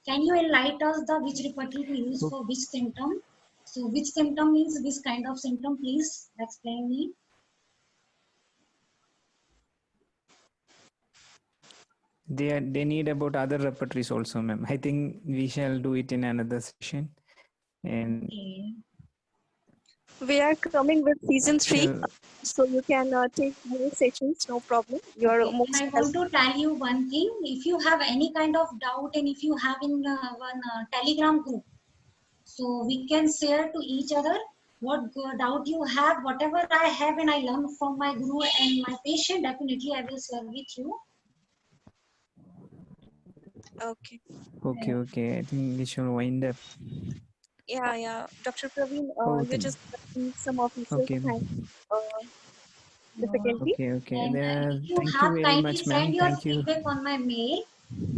Can you enlighten us the which repertory to use for which symptom? So which symptom means which kind of symptom? Please explain me. They need about other repertories also, ma'am. I think we shall do it in another session. And Okay. We are coming with season 3, shall so you can take more sessions, no problem. You're Okay. And most I want to tell you one thing. If you have any kind of doubt and if you have in one Telegram group, so we can share to each other what doubt you have, whatever I have and I learned from my guru and my patient, definitely I will share with you. okay. okay. I think we shall wind up. Yeah. Dr. Praveen, Oh, you just need some official okay. thanks difficulty. Okay. And if you Thank you have very kindly much, ma'am. send your Thank you. feedback on my mail,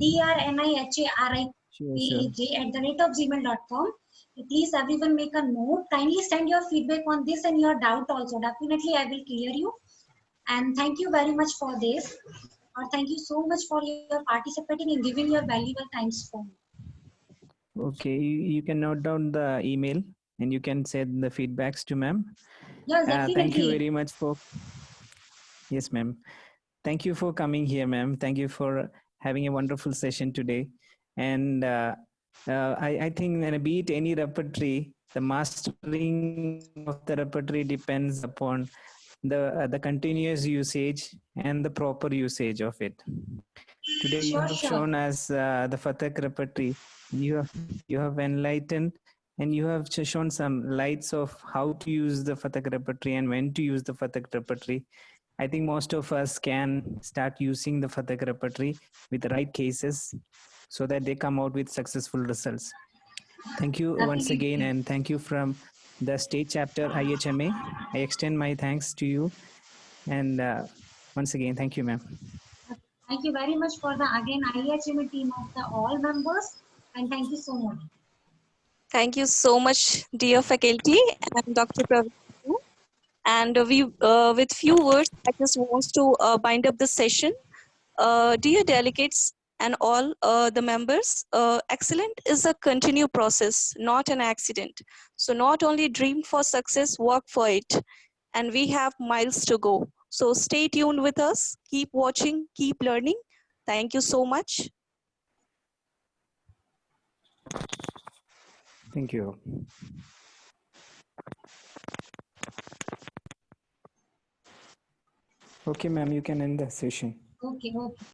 drnihapaj@gmail.com. Please everyone make a note. Kindly send your feedback on this and your doubt also. Definitely I will clear you. And thank you very much for this. Or thank you so much for your participating and giving your valuable times for me. Okay, you can note down the email and you can send the feedbacks to ma'am. Yes, Thank you definitely. very much for. Yes, ma'am. Thank you for coming here, ma'am. Thank you for having a wonderful session today. And I think, be it any repertory, the mastering of the repertory depends upon the continuous usage and the proper usage of it. Today you Sure, have sure. shown us the Fatak repertory. You have enlightened and you have shown some lights of how to use the Fatak repertory and when to use the Fatak repertory. I think most of us can start using the Fatak repertory with the right cases so that they come out with successful results. Thank you once again, Definitely. and thank you from the state chapter IHMA. I extend my thanks to you, and once again, thank you, ma'am. Thank you very much for the again IHM team of the all members, and thank you so much. Thank you so much, dear faculty and Dr. Praveen. And with few words, I just want to bind up the session. Dear delegates and all the members, excellent is a continued process, not an accident. So not only dream for success, work for it. And we have miles to go. So stay tuned with us, keep watching, keep learning. Thank you so much. Thank you. Okay, ma'am, you can end the session. Okay, okay.